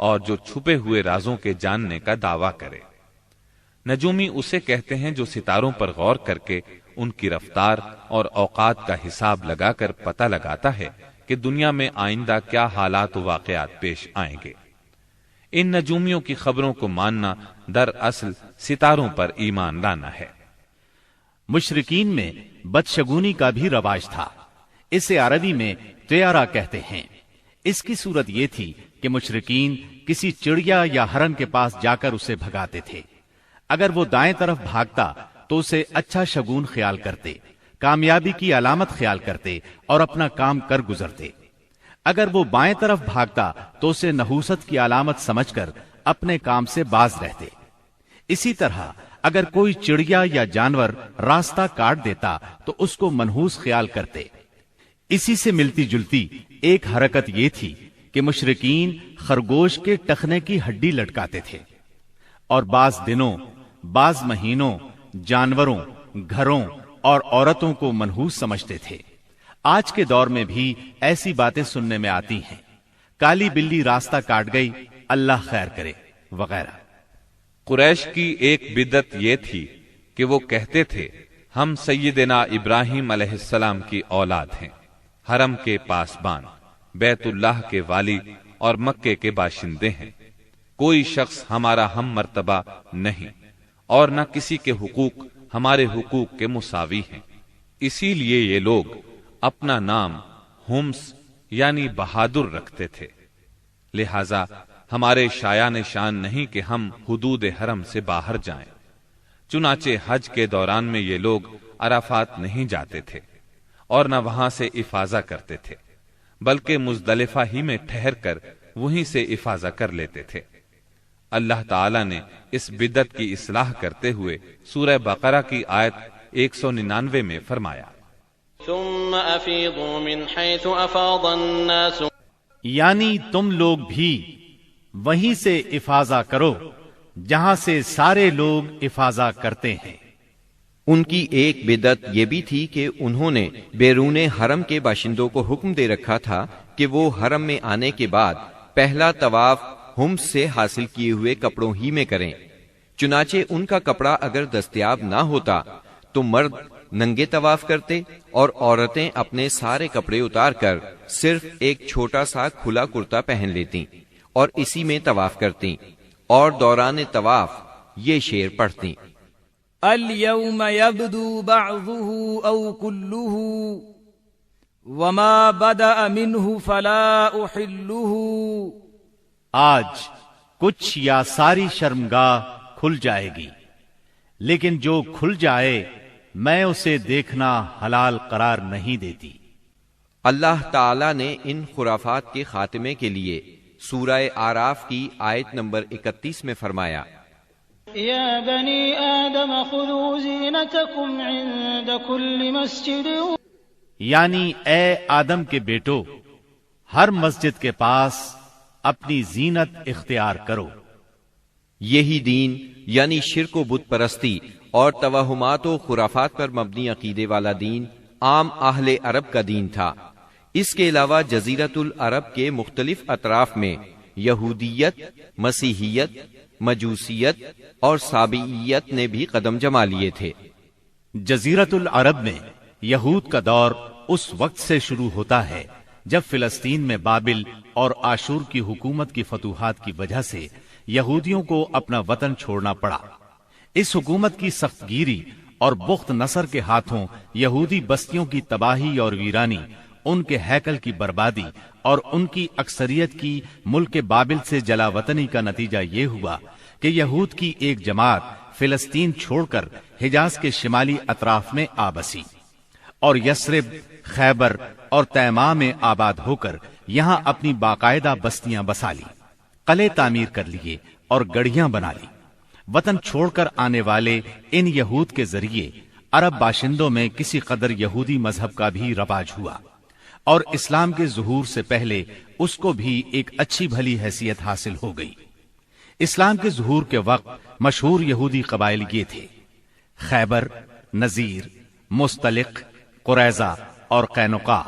اور جو چھپے ہوئے رازوں کے جاننے کا دعویٰ کرے۔ نجومی اسے کہتے ہیں جو ستاروں پر غور کر کے ان کی رفتار اور اوقات کا حساب لگا کر پتہ لگاتا ہے کہ دنیا میں آئندہ کیا حالات و واقعات پیش آئیں گے۔ ان نجومیوں کی خبروں کو ماننا دراصل ستاروں پر ایمان لانا ہے۔ مشرکین میں بدشگونی کا بھی رواج تھا، اسے عربی میں طیارہ کہتے ہیں۔ اس کی صورت یہ تھی کہ مشرکین کسی چڑیا یا ہرن کے پاس جا کر اسے بھگاتے تھے۔ اگر وہ دائیں طرف بھاگتا تو اسے اچھا شگون خیال کرتے، کامیابی کی علامت خیال کرتے اور اپنا کام کر گزرتے۔ اگر وہ بائیں طرف بھاگتا تو اسے نحوست کی علامت سمجھ کر اپنے کام سے باز رہتے۔ اسی طرح اگر کوئی چڑیا یا جانور راستہ کاٹ دیتا تو اس کو منحوس خیال کرتے۔ اسی سے ملتی جلتی ایک حرکت یہ تھی کہ مشرکین خرگوش کے ٹخنے کی ہڈی لٹکاتے تھے اور بعض دنوں، بعض مہینوں، جانوروں، گھروں اور عورتوں کو منحوس سمجھتے تھے۔ آج کے دور میں بھی ایسی باتیں سننے میں آتی ہیں، کالی بلی راستہ کاٹ گئی، اللہ خیر کرے وغیرہ۔ قریش کی ایک بدعت یہ تھی کہ وہ کہتے تھے ہم سیدنا ابراہیم علیہ السلام کی اولاد ہیں، حرم کے پاسبان، بیت اللہ کے والی اور مکے کے باشندے ہیں۔ کوئی شخص ہمارا ہم مرتبہ نہیں اور نہ کسی کے حقوق ہمارے حقوق کے مساوی ہیں۔ اسی لیے یہ لوگ اپنا نام ہمس یعنی بہادر رکھتے تھے، لہذا ہمارے شایان شان نہیں کہ ہم حدود حرم سے باہر جائیں۔ چنانچہ حج کے دوران میں یہ لوگ عرفات نہیں جاتے تھے اور نہ وہاں سے افاضہ کرتے تھے، بلکہ مزدلفہ ہی میں ٹھہر کر وہیں سے افاضہ کر لیتے تھے۔ اللہ تعالی نے اس بدعت کی اصلاح کرتے ہوئے سورہ بقرہ کی آیت 199 میں فرمایا، ثم أفيضوا من حيث أفاض الناس یعنی تم لوگ بھی وہیں سے افاضہ کرو جہاں سے سارے لوگ افاضہ کرتے ہیں۔ ان کی ایک بدعت یہ بھی تھی کہ انہوں نے بیرون حرم کے باشندوں کو حکم دے رکھا تھا کہ وہ حرم میں آنے کے بعد پہلا طواف ہمس سے حاصل کیے ہوئے کپڑوں ہی میں کریں۔ چنانچہ ان کا کپڑا اگر دستیاب نہ ہوتا تو مرد ننگے طواف کرتے اور عورتیں اپنے سارے کپڑے اتار کر صرف ایک چھوٹا سا کھلا کرتا پہن لیتیں اور اسی میں طواف کرتیں اور دوران طواف یہ شعر پڑھتیں: اليوم يبدو بعضه أو كله وما بدأ منه فلا أحله۔ آج کچھ یا ساری شرمگاہ کھل جائے گی، لیکن جو کھل جائے میں اسے دیکھنا حلال قرار نہیں دیتی۔ اللہ تعالی نے ان خرافات کے خاتمے کے لیے سورہ آراف کی آیت نمبر 31 میں فرمایا: يا بني آدم خذوا زينتكم عند كل مسجد، یعنی اے آدم کے بیٹو، ہر مسجد کے پاس اپنی زینت اختیار کرو۔ یہی دین یعنی شرک و بت پرستی اور توہمات و خرافات پر مبنی عقیدے والا دین عام اہل عرب کا دین تھا۔ اس کے علاوہ جزیرۃ العرب کے مختلف اطراف میں یہودیت، مسیحیت، مجوسیت اور سابعیت نے بھی قدم جما لیے تھے۔ جزیرۃ العرب میں یہود کا دور اس وقت سے شروع ہوتا ہے جب فلسطین میں بابل اور آشور کی حکومت کی فتوحات کی وجہ سے یہودیوں کو اپنا وطن چھوڑنا پڑا۔ اس حکومت کی سخت گیری اور بخت نصر کے ہاتھوں یہودی بستیوں کی تباہی اور ویرانی، ان کے ہیکل کی بربادی اور ان کی اکثریت کی ملک بابل سے جلا وطنی کا نتیجہ یہ ہوا کہ یہود کی ایک جماعت فلسطین چھوڑ کر حجاز کے شمالی اطراف میں آ بسی اور یثرب، خیبر اور تیماء میں آباد ہو کر یہاں اپنی باقاعدہ بستیاں بسا لی، قلعے تعمیر کر لیے اور گڑھیاں بنا لی۔ وطن چھوڑ کر آنے والے ان یہود کے ذریعے عرب باشندوں میں کسی قدر یہودی مذہب کا بھی رواج ہوا اور اسلام کے ظہور سے پہلے اس کو بھی ایک اچھی بھلی حیثیت حاصل ہو گئی۔ اسلام کے ظہور کے وقت مشہور یہودی قبائل یہ تھے: خیبر، نذیر، مستلق، قریظہ اور قینقاع۔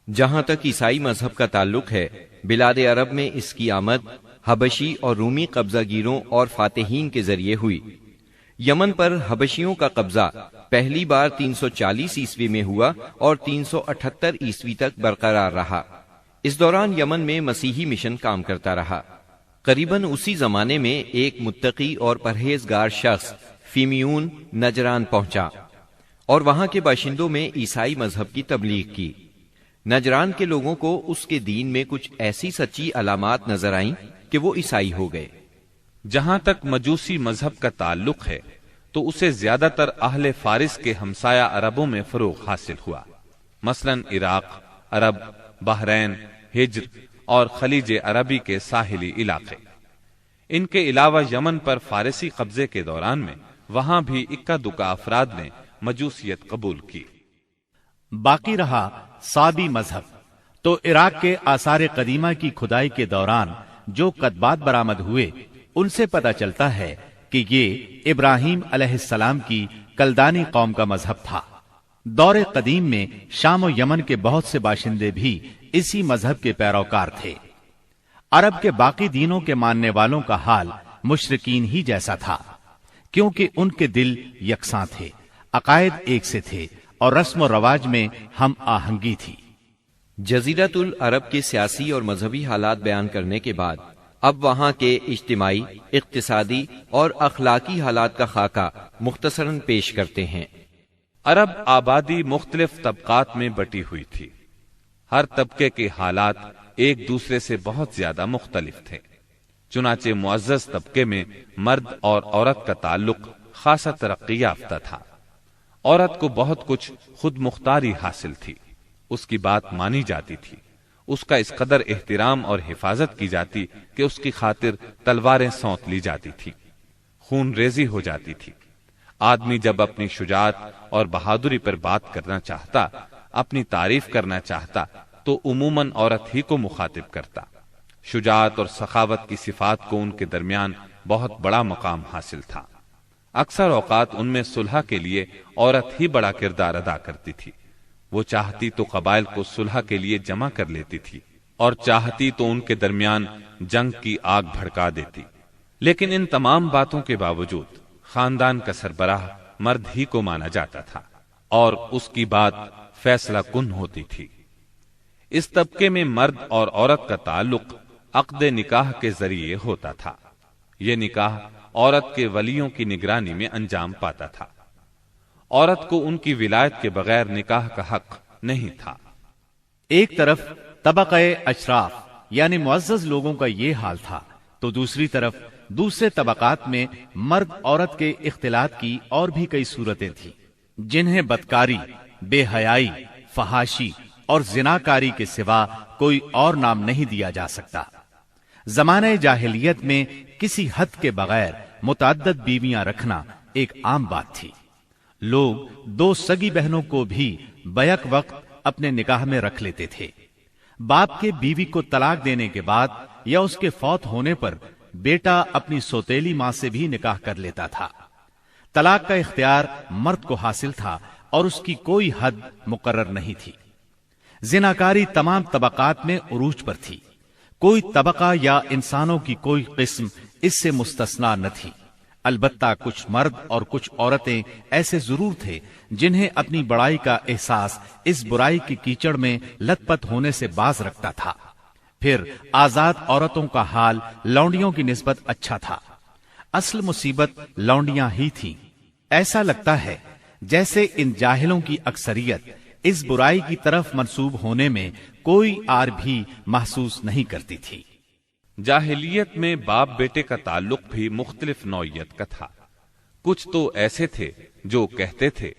جہاں تک عیسائی مذہب کا تعلق ہے، بلاد عرب میں اس کی آمد حبشی اور رومی قبضہ گیروں اور فاتحین کے ذریعے ہوئی۔ یمن پر حبشیوں کا قبضہ پہلی بار 340 عیسوی میں ہوا اور 378 عیسوی تک برقرار رہا۔ اس دوران یمن میں مسیحی مشن کام کرتا رہا۔ قریباً اسی زمانے میں ایک متقی اور پرہیزگار شخص فیمیون نجران پہنچا اور وہاں کے باشندوں میں عیسائی مذہب کی تبلیغ کی۔ نجران کے لوگوں کو اس کے دین میں کچھ ایسی سچی علامات نظر آئیں کہ وہ عیسائی ہو گئے۔ جہاں تک مجوسی مذہب کا تعلق ہے تو اسے زیادہ تر اہل فارس کے ہمسایہ عربوں میں فروغ حاصل ہوا، مثلا عراق، عرب، بحرین، ہجر اور خلیج عربی کے ساحلی علاقے۔ ان کے علاوہ یمن پر فارسی قبضے کے دوران میں وہاں بھی اکا دکا افراد نے مجوسیت قبول کی۔ باقی رہا صابی مذہب، تو عراق کے آثار قدیمہ کی کھدائی کے دوران جو کتبات برآمد ہوئے ان سے پتہ چلتا ہے کہ یہ ابراہیم علیہ السلام کی کلدانی قوم کا مذہب تھا۔ دور قدیم میں شام و یمن کے بہت سے باشندے بھی اسی مذہب کے پیروکار تھے۔ عرب کے باقی دینوں کے ماننے والوں کا حال مشرکین ہی جیسا تھا، کیونکہ ان کے دل یکساں تھے، عقائد ایک سے تھے اور رسم و رواج میں ہم آہنگی تھی۔ جزیرۃ العرب کے سیاسی اور مذہبی حالات بیان کرنے کے بعد اب وہاں کے اجتماعی، اقتصادی اور اخلاقی حالات کا خاکہ مختصراً پیش کرتے ہیں۔ عرب آبادی مختلف طبقات میں بٹی ہوئی تھی۔ ہر طبقے کے حالات ایک دوسرے سے بہت زیادہ مختلف تھے۔ چنانچہ معزز طبقے میں مرد اور عورت کا تعلق خاصا ترقی یافتہ تھا۔ عورت کو بہت کچھ خود مختاری حاصل تھی، اس کی بات مانی جاتی تھی، اس کا اس قدر احترام اور حفاظت کی جاتی کہ اس کی خاطر تلواریں سونت لی جاتی تھی، خون ریزی ہو جاتی تھی۔ آدمی جب اپنی شجاعت اور بہادری پر بات کرنا چاہتا اپنی تعریف کرنا چاہتا تو عموماً عورت ہی کو مخاطب کرتا۔ شجاعت اور سخاوت کی صفات کو ان کے درمیان بہت بڑا مقام حاصل تھا۔ اکثر اوقات ان میں صلح کے لیے عورت ہی بڑا کردار ادا کرتی تھی۔ وہ چاہتی تو قبائل کو صلح کے لیے جمع کر لیتی تھی اور چاہتی تو ان کے درمیان جنگ کی آگ بھڑکا دیتی، لیکن ان تمام باتوں کے باوجود خاندان کا سربراہ مرد ہی کو مانا جاتا تھا اور اس کی بات فیصلہ کن ہوتی تھی۔ اس طبقے میں مرد اور عورت کا تعلق عقد نکاح کے ذریعے ہوتا تھا۔ یہ نکاح عورت کے ولیوں کی نگرانی میں انجام پاتا تھا۔ عورت کو ان کی ولایت کے بغیر نکاح کا حق نہیں تھا۔ ایک طرف طبقہ اشراف یعنی معزز لوگوں کا یہ حال تھا تو دوسری طرف دوسرے طبقات میں مرد عورت کے اختلاط کی اور بھی کئی صورتیں تھیں، جنہیں بدکاری، بے حیائی، فحاشی اور زناکاری کے سوا کوئی اور نام نہیں دیا جا سکتا۔ زمانہ جاہلیت میں کسی حد کے بغیر متعدد بیویاں رکھنا ایک عام بات تھی۔ لوگ دو سگی بہنوں کو بھی بیک وقت اپنے نکاح میں رکھ لیتے تھے۔ باپ کے بیوی کو طلاق دینے کے بعد یا اس کے فوت ہونے پر بیٹا اپنی سوتیلی ماں سے بھی نکاح کر لیتا تھا۔ طلاق کا اختیار مرد کو حاصل تھا اور اس کی کوئی حد مقرر نہیں تھی۔ زناکاری تمام طبقات میں عروج پر تھی، کوئی طبقہ یا انسانوں کی کوئی قسم اس سے مستثنا نہ تھی۔ البتہ کچھ مرد اور کچھ عورتیں ایسے ضرور تھے جنہیں اپنی بڑائی کا احساس اس برائی کی کیچڑ میں لت پت ہونے سے باز رکھتا تھا۔ پھر آزاد عورتوں کا حال لونڈیوں کی نسبت اچھا تھا۔ اصل مصیبت لونڈیاں ہی تھیں۔ ایسا لگتا ہے جیسے ان جاہلوں کی اکثریت اس برائی کی طرف منسوب ہونے میں کوئی آر بھی محسوس نہیں کرتی تھی۔ جاہلیت میں باپ بیٹے کا تعلق بھی مختلف نوعیت کا تھا۔ کچھ تو ایسے تھے جو کہتے تھے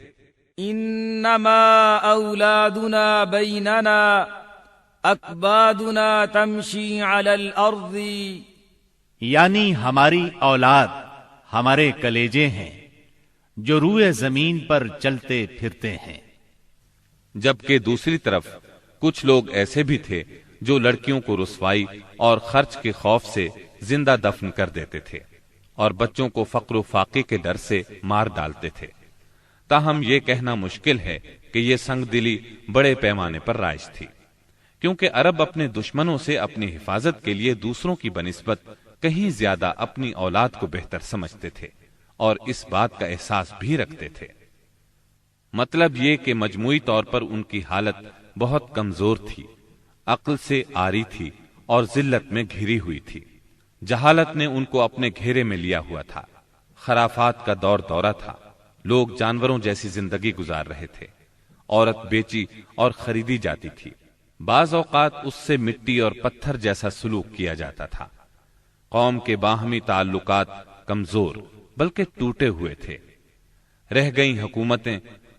انما اولادنا بیننا اکبادنا تمشی علی الارض، یعنی ہماری اولاد ہمارے کلیجے ہیں جو روئے زمین پر چلتے پھرتے ہیں۔ جبکہ دوسری طرف کچھ لوگ ایسے بھی تھے جو لڑکیوں کو رسوائی اور خرچ کے خوف سے زندہ دفن کر دیتے تھے اور بچوں کو فقر و فاقے کے ڈر سے مار ڈالتے تھے۔ تاہم یہ کہنا مشکل ہے کہ یہ سنگ دلی بڑے پیمانے پر رائج تھی، کیونکہ عرب اپنے دشمنوں سے اپنی حفاظت کے لیے دوسروں کی بنسبت کہیں زیادہ اپنی اولاد کو بہتر سمجھتے تھے اور اس بات کا احساس بھی رکھتے تھے۔ مطلب یہ کہ مجموعی طور پر ان کی حالت بہت کمزور تھی، عقل سے عاری تھی اور ذلت میں گھری ہوئی تھی۔ جہالت نے ان کو اپنے گھیرے میں لیا ہوا تھا۔ خرافات کا دور دورہ تھا، لوگ جانوروں جیسی زندگی گزار رہے تھے۔ عورت بیچی اور خریدی جاتی تھی، بعض اوقات اس سے مٹی اور پتھر جیسا سلوک کیا جاتا تھا۔ قوم کے باہمی تعلقات کمزور بلکہ ٹوٹے ہوئے تھے۔ رہ گئیں حکومتیں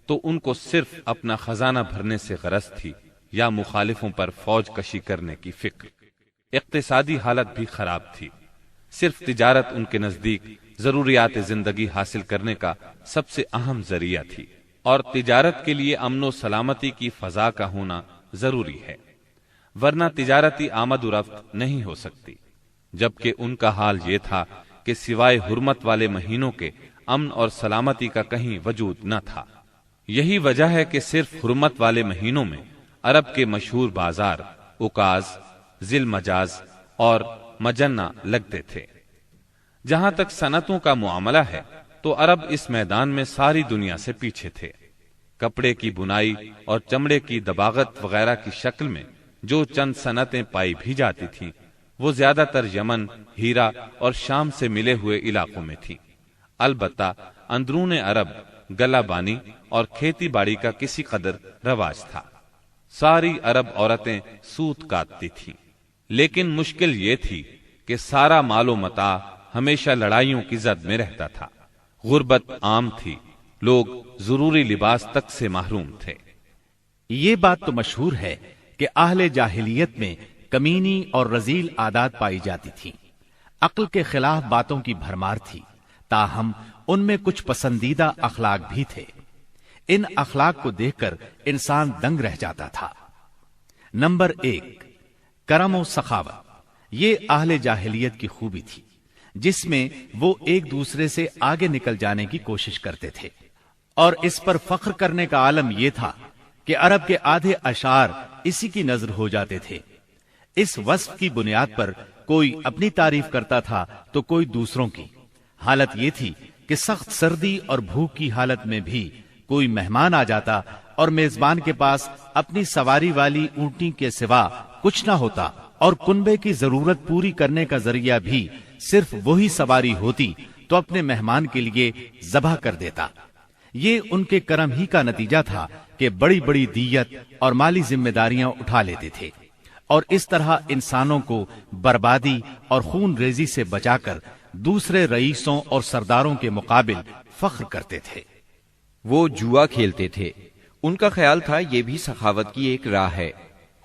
تو ان کو صرف اپنا خزانہ بھرنے سے غرض تھی یا مخالفوں پر فوج کشی کرنے کی فکر۔ اقتصادی حالت بھی خراب تھی، صرف تجارت ان کے نزدیک ضروریات زندگی حاصل کرنے کا سب سے اہم ذریعہ تھی، اور تجارت کے لیے امن و سلامتی کی فضا کا ہونا ضروری ہے، ورنہ تجارتی آمد و رفت نہیں ہو سکتی۔ جبکہ ان کا حال یہ تھا کہ سوائے حرمت والے مہینوں کے امن اور سلامتی کا کہیں وجود نہ تھا۔ یہی وجہ ہے کہ صرف حرمت والے مہینوں میں عرب کے مشہور بازار اوکاز، ذی المجاز اور مجنہ لگتے تھے۔ جہاں تک صنعتوں کا معاملہ ہے تو عرب اس میدان میں ساری دنیا سے پیچھے تھے۔ کپڑے کی بنائی اور چمڑے کی دباغت وغیرہ کی شکل میں جو چند صنعتیں پائی بھی جاتی تھیں وہ زیادہ تر یمن، ہیرا اور شام سے ملے ہوئے علاقوں میں تھی۔ البتہ اندرون عرب گلہ بانی اور کھیتی باڑی کا کسی قدر رواج تھا۔ ساری عرب عورتیں سوت کاٹتی تھیں، لیکن مشکل یہ تھی کہ سارا مال و متاع ہمیشہ لڑائیوں کی زد میں رہتا تھا۔ غربت عام تھی، لوگ ضروری لباس تک سے محروم تھے۔ یہ بات تو مشہور ہے کہ اہل جاہلیت میں کمینی اور رذیل عادات پائی جاتی تھیں، عقل کے خلاف باتوں کی بھرمار تھی، تاہم ان میں کچھ پسندیدہ اخلاق بھی تھے۔ ان اخلاق کو دیکھ کر انسان دنگ رہ جاتا تھا۔ نمبر 1، کرم و سخاوت۔ یہ اہل جاہلیت کی خوبی تھی جس میں وہ ایک دوسرے سے آگے نکل جانے کی کوشش کرتے تھے، اور اس پر فخر کرنے کا عالم یہ تھا کہ عرب کے آدھے اشعار اسی کی نظر ہو جاتے تھے۔ اس وصف کی بنیاد پر کوئی اپنی تعریف کرتا تھا تو کوئی دوسروں کی۔ حالت یہ تھی کہ سخت سردی اور بھوک کی حالت میں بھی کوئی مہمان آ جاتا اور میزبان کے پاس اپنی سواری والی اونٹنی کے سوا کچھ نہ ہوتا، اور کنبے کی ضرورت پوری کرنے کا ذریعہ بھی صرف وہی سواری ہوتی تو اپنے مہمان کے لیے ذبح کر دیتا۔ یہ ان کے کرم ہی کا نتیجہ تھا کہ بڑی بڑی دیت اور مالی ذمہ داریاں اٹھا لیتے تھے، اور اس طرح انسانوں کو بربادی اور خون ریزی سے بچا کر دوسرے رئیسوں اور سرداروں کے مقابل فخر کرتے تھے۔ وہ جوا کھیلتے تھے۔ ان کا خیال تھا یہ بھی سخاوت کی ایک راہ ہے،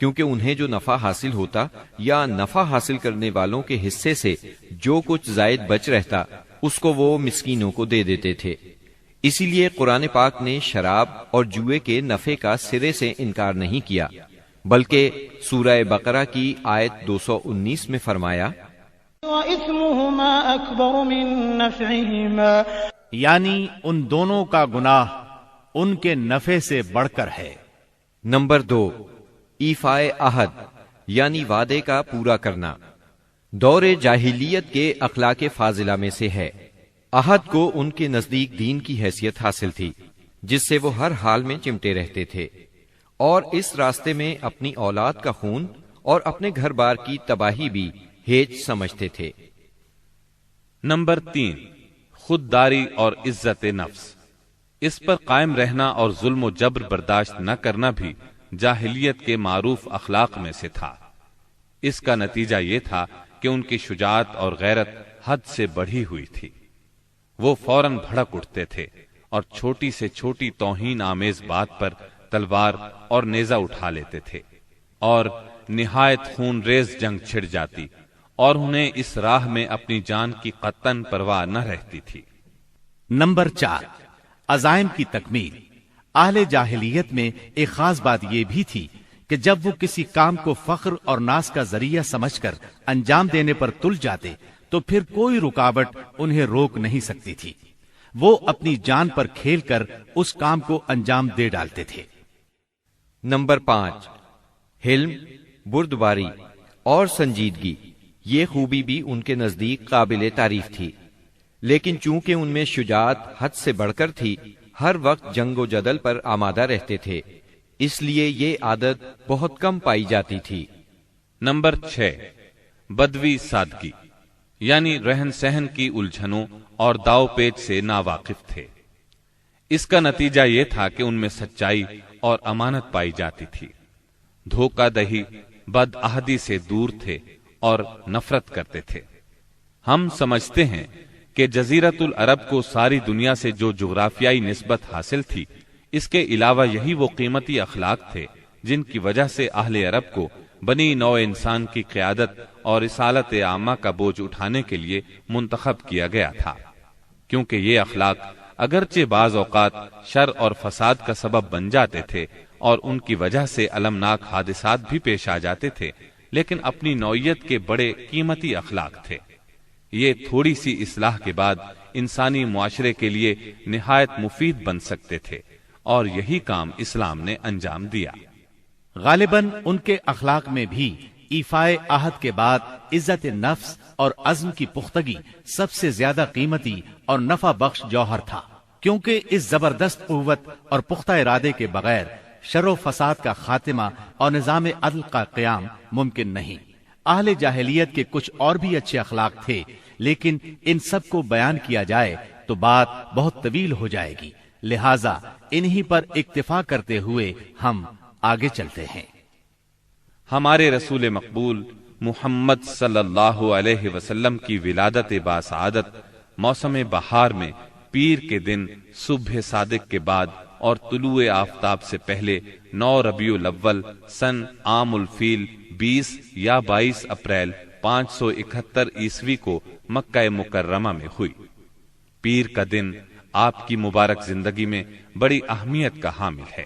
کیونکہ انہیں جو نفع حاصل ہوتا یا نفع حاصل کرنے والوں کے حصے سے جو کچھ زائد بچ رہتا اس کو وہ مسکینوں کو دے دیتے تھے۔ اسی لیے قرآن پاک نے شراب اور جوئے کے نفع کا سرے سے انکار نہیں کیا، بلکہ سورہ بقرہ کی آیت 219 میں فرمایا وَإِثْمُهُمَا أَكْبَرُ مِن نَّفْعِهِمَا، یعنی ان دونوں کا گناہ ان کے نفع سے بڑھ کر ہے۔ نمبر 2، ایفائے عہد یعنی وعدے کا پورا کرنا۔ دور جاہلیت کے اخلاق فاضلہ میں سے ہے۔ عہد کو ان کے نزدیک دین کی حیثیت حاصل تھی، جس سے وہ ہر حال میں چمٹے رہتے تھے، اور اس راستے میں اپنی اولاد کا خون اور اپنے گھر بار کی تباہی بھی ہیج سمجھتے تھے۔ نمبر 3، خودداری اور عزت نفس۔ اس پر قائم رہنا اور ظلم و جبر برداشت نہ کرنا بھی جاہلیت کے معروف اخلاق میں سے تھا۔ اس کا نتیجہ یہ تھا کہ ان کی شجاعت اور غیرت حد سے بڑھی ہوئی تھی۔ وہ فوراً بھڑک اٹھتے تھے اور چھوٹی سے چھوٹی توہین آمیز بات پر تلوار اور نیزہ اٹھا لیتے تھے، اور نہایت خون ریز جنگ چھڑ جاتی، اور انہیں اس راہ میں اپنی جان کی قطعاً پرواہ نہ رہتی تھی۔ نمبر 4، عزائم کی تکمیل۔ اہل جاہلیت میں ایک خاص بات یہ بھی تھی کہ جب وہ کسی کام کو فخر اور ناز کا ذریعہ سمجھ کر انجام دینے پر تل جاتے تو پھر کوئی رکاوٹ انہیں روک نہیں سکتی تھی۔ وہ اپنی جان پر کھیل کر اس کام کو انجام دے ڈالتے تھے۔ نمبر 5، حلم، بردباری اور سنجیدگی۔ یہ خوبی بھی ان کے نزدیک قابل تعریف تھی، لیکن چونکہ ان میں شجاعت حد سے بڑھ کر تھی، ہر وقت جنگ و جدل پر آمادہ رہتے تھے، اس لیے یہ عادت بہت کم پائی جاتی تھی۔ نمبر 6، بدوی سادگی، یعنی رہن سہن کی الجھنوں اور داؤ پیچ سے ناواقف تھے۔ اس کا نتیجہ یہ تھا کہ ان میں سچائی اور امانت پائی جاتی تھی۔ دھوکہ دہی، بد عہدی سے دور تھے اور نفرت کرتے تھے۔ ہم سمجھتے ہیں کہ جزیرت العرب کو ساری دنیا سے جو جغرافیائی نسبت حاصل تھی، اس کے علاوہ یہی وہ قیمتی اخلاق تھے جن کی وجہ سے اہل عرب کو بنی نوع انسان کی قیادت اور رسالت عامہ کا بوجھ اٹھانے کے لیے منتخب کیا گیا تھا، کیونکہ یہ اخلاق اگرچہ بعض اوقات شر اور فساد کا سبب بن جاتے تھے اور ان کی وجہ سے المناک حادثات بھی پیش آ جاتے تھے، لیکن اپنی نوعیت کے بڑے قیمتی اخلاق تھے۔ یہ تھوڑی سی اصلاح کے بعد انسانی معاشرے کے لیے نہایت مفید بن سکتے تھے، اور یہی کام اسلام نے انجام دیا۔ غالباً ان کے اخلاق میں بھی ایفائے عہد کے بعد عزت نفس اور عزم کی پختگی سب سے زیادہ قیمتی اور نفع بخش جوہر تھا، کیونکہ اس زبردست قوت اور پختہ ارادے کے بغیر شر و فساد کا خاتمہ اور نظام عدل کا قیام ممکن نہیں۔ اہل جاہلیت کے کچھ اور بھی اچھے اخلاق تھے، لیکن ان سب کو بیان کیا جائے تو بات بہت طویل ہو جائے گی، لہذا انہی پر اکتفا کرتے ہوئے ہم آگے چلتے ہیں۔ ہمارے رسول مقبول محمد صلی اللہ علیہ وسلم کی ولادت باسعادت موسم بہار میں پیر کے دن صبح صادق کے بعد اور طلوع آفتاب سے پہلے 9 ربیع الاول سن عام الفیل 20 یا 22 اپریل 571 عیسوی کو مکہ مکرمہ میں ہوئی۔ پیر کا دن آپ کی مبارک زندگی میں بڑی اہمیت کا حامل ہے۔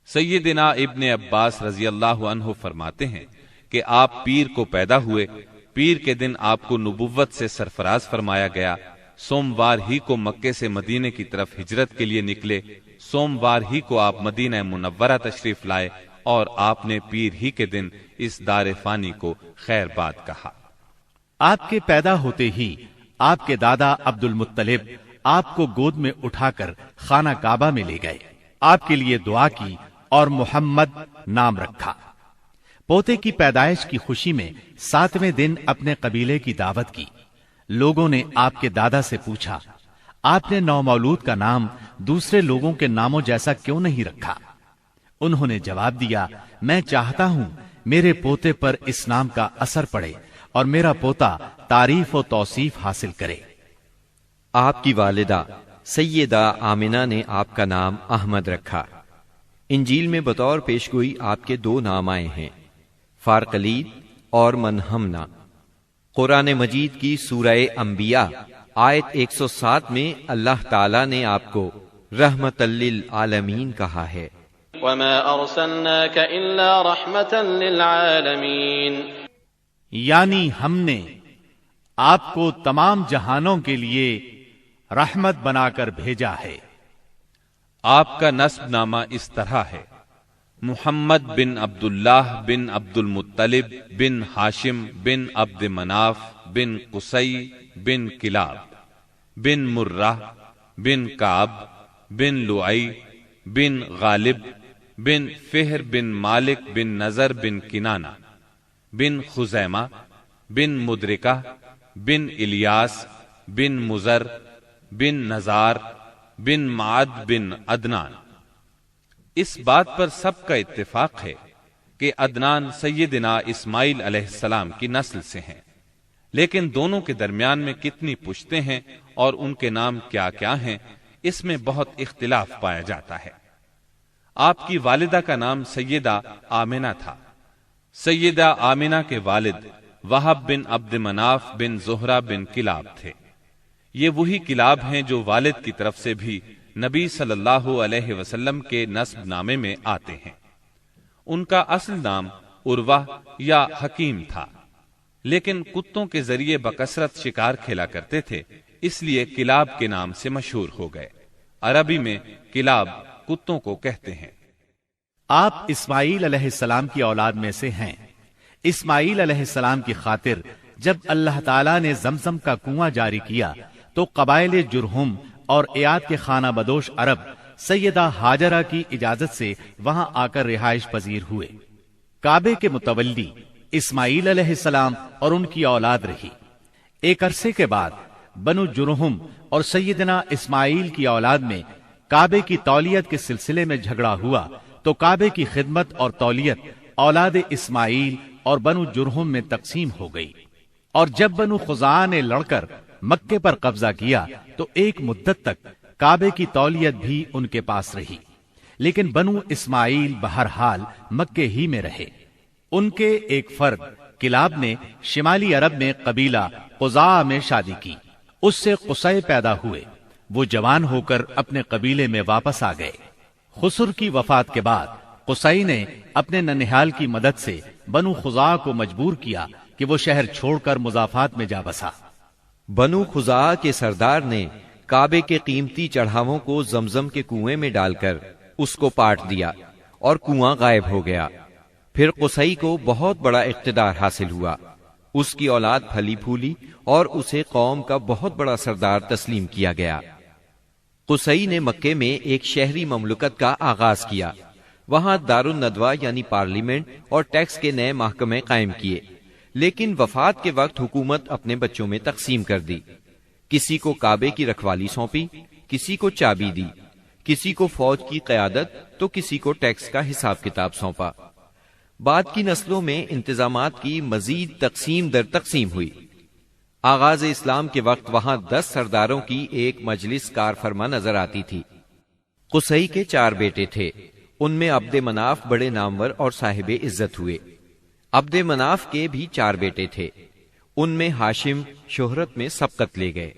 سیدنا ابن عباس رضی اللہ عنہ فرماتے ہیں کہ آپ پیر کو پیدا ہوئے، پیر کے دن آپ کو نبوت سے سرفراز فرمایا گیا، سوموار ہی کو مکے سے مدینے کی طرف ہجرت کے لیے نکلے، سوموار ہی کو آپ مدینہ منورہ تشریف لائے اور آپ نے پیر ہی کے دن اس دار فانی کو خیر باد کہا۔ آپ کے پیدا ہوتے ہی آپ کے دادا عبد المطلب آپ کو گود میں اٹھا کر خانہ کعبہ میں لے گئے، آپ کے لیے دعا کی اور محمد نام رکھا۔ پوتے کی پیدائش کی خوشی میں 7ویں دن اپنے قبیلے کی دعوت کی۔ لوگوں نے آپ کے دادا سے پوچھا، آپ نے نومولود کا نام دوسرے لوگوں کے ناموں جیسا کیوں نہیں رکھا؟ انہوں نے جواب دیا، میں چاہتا ہوں میرے پوتے پر اس نام کا اثر پڑے اور میرا پوتا تعریف و توصیف حاصل کرے۔ آپ کی والدہ سیدہ آمنہ نے آپ کا نام احمد رکھا۔ انجیل میں بطور پیشگوئی آپ کے 2 نام آئے ہیں، فارقلید اور منہمنا۔ قرآن مجید کی سورہ انبیاء آیت 107 میں اللہ تعالیٰ نے آپ کو رحمت للعالمین کہا ہے۔ وما ارسلناك الا رحمة للعالمین، یعنی ہم نے آپ کو تمام جہانوں کے لیے رحمت بنا کر بھیجا ہے۔ آپ کا نسب نامہ اس طرح ہے، محمد بن عبداللہ بن عبد المطلب بن ہاشم بن عبد مناف بن قصی بن کلاب بن مرہ بن کعب بن لعی بن غالب بن فہر بن مالک بن نظر بن کنانہ بن خزیمہ بن مدرکہ بن الیاس بن مزر بن نزار بن معد بن عدنان۔ اس بات پر سب کا اتفاق ہے کہ عدنان سیدنا اسماعیل علیہ السلام کی نسل سے ہیں، لیکن دونوں کے درمیان میں کتنی پشتیں ہیں اور ان کے نام کیا کیا ہیں، اس میں بہت اختلاف پایا جاتا ہے۔ آپ کی والدہ کا نام سیدہ آمنہ تھا۔ سیدہ آمنہ کے والد وہب بن عبد مناف بن زہرہ بن کلاب تھے۔ یہ وہی کلاب ہیں جو والد کی طرف سے بھی نبی صلی اللہ علیہ وسلم کے نسب نامے میں آتے ہیں۔ ان کا اصل نام عروہ یا حکیم تھا، لیکن کتوں کے ذریعے بکثرت شکار کھیلا کرتے تھے، اس لیے کلاب کے نام سے مشہور ہو گئے۔ عربی میں کلاب کتوں کو کہتے ہیں۔ آپ اسماعیل علیہ السلام کی اولاد میں سے ہیں۔ اسماعیل علیہ السلام کی خاطر جب اللہ تعالیٰ نے زمزم کا کنواں جاری کیا تو قبائل جرہم اور ایاد کے خانہ بدوش عرب سیدہ ہاجرہ کی اجازت سے وہاں آ کر رہائش پذیر ہوئے۔ کعبے کے متولی اسماعیل علیہ السلام اور ان کی اولاد رہی۔ ایک عرصے کے بعد بنو جرہم اور سیدنا اسماعیل کی اولاد میں کعبے کی تولیت کے سلسلے میں جھگڑا ہوا تو کعبے کی خدمت اور تولیت اولاد اسماعیل اور بنو جرہم میں تقسیم ہو گئی، اور جب بنو خزاعہ نے لڑ کر مکے پر قبضہ کیا تو ایک مدت تک کعبے کی تولیت بھی ان کے پاس رہی، لیکن بنو اسماعیل بہرحال مکے ہی میں رہے۔ ان کے ایک فرد کلاب نے شمالی عرب میں قبیلہ قزاعہ میں شادی کی، اس سے قصی پیدا ہوئے۔ وہ جوان ہو کر اپنے قبیلے میں واپس آ گئے۔ خسر کی وفات کے بعد قصی نے اپنے ننہال کی مدد سے بنو خزاعہ کو مجبور کیا کہ وہ شہر چھوڑ کر مضافات میں جا بسا۔ بنو خزاعہ کے سردار نے کعبے کے قیمتی چڑھاووں کو زمزم کے کنویں میں ڈال کر اس کو پاٹ دیا اور کنواں غائب ہو گیا۔ پھر قصی کو بہت بڑا اقتدار حاصل ہوا، اس کی اولاد پھلی پھولی اور اسے قوم کا بہت بڑا سردار تسلیم کیا گیا۔ قصی نے مکے میں ایک شہری مملکت کا آغاز کیا، وہاں دار الندوہ یعنی پارلیمنٹ اور ٹیکس کے نئے محکمے قائم کیے، لیکن وفات کے وقت حکومت اپنے بچوں میں تقسیم کر دی۔ کسی کو کعبے کی رکھوالی سونپی، کسی کو چابی دی، کسی کو فوج کی قیادت تو کسی کو ٹیکس کا حساب کتاب سونپا۔ بعد کی نسلوں میں انتظامات کی مزید تقسیم در تقسیم ہوئی۔ آغاز اسلام کے وقت وہاں 10 سرداروں کی ایک مجلس کار فرما نظر آتی تھی۔ قصی کے 4 بیٹے تھے، ان میں عبد مناف بڑے نامور اور صاحب عزت ہوئے۔ عبد مناف کے بھی 4 بیٹے تھے، ان میں ہاشم شہرت میں سبقت لے گئے۔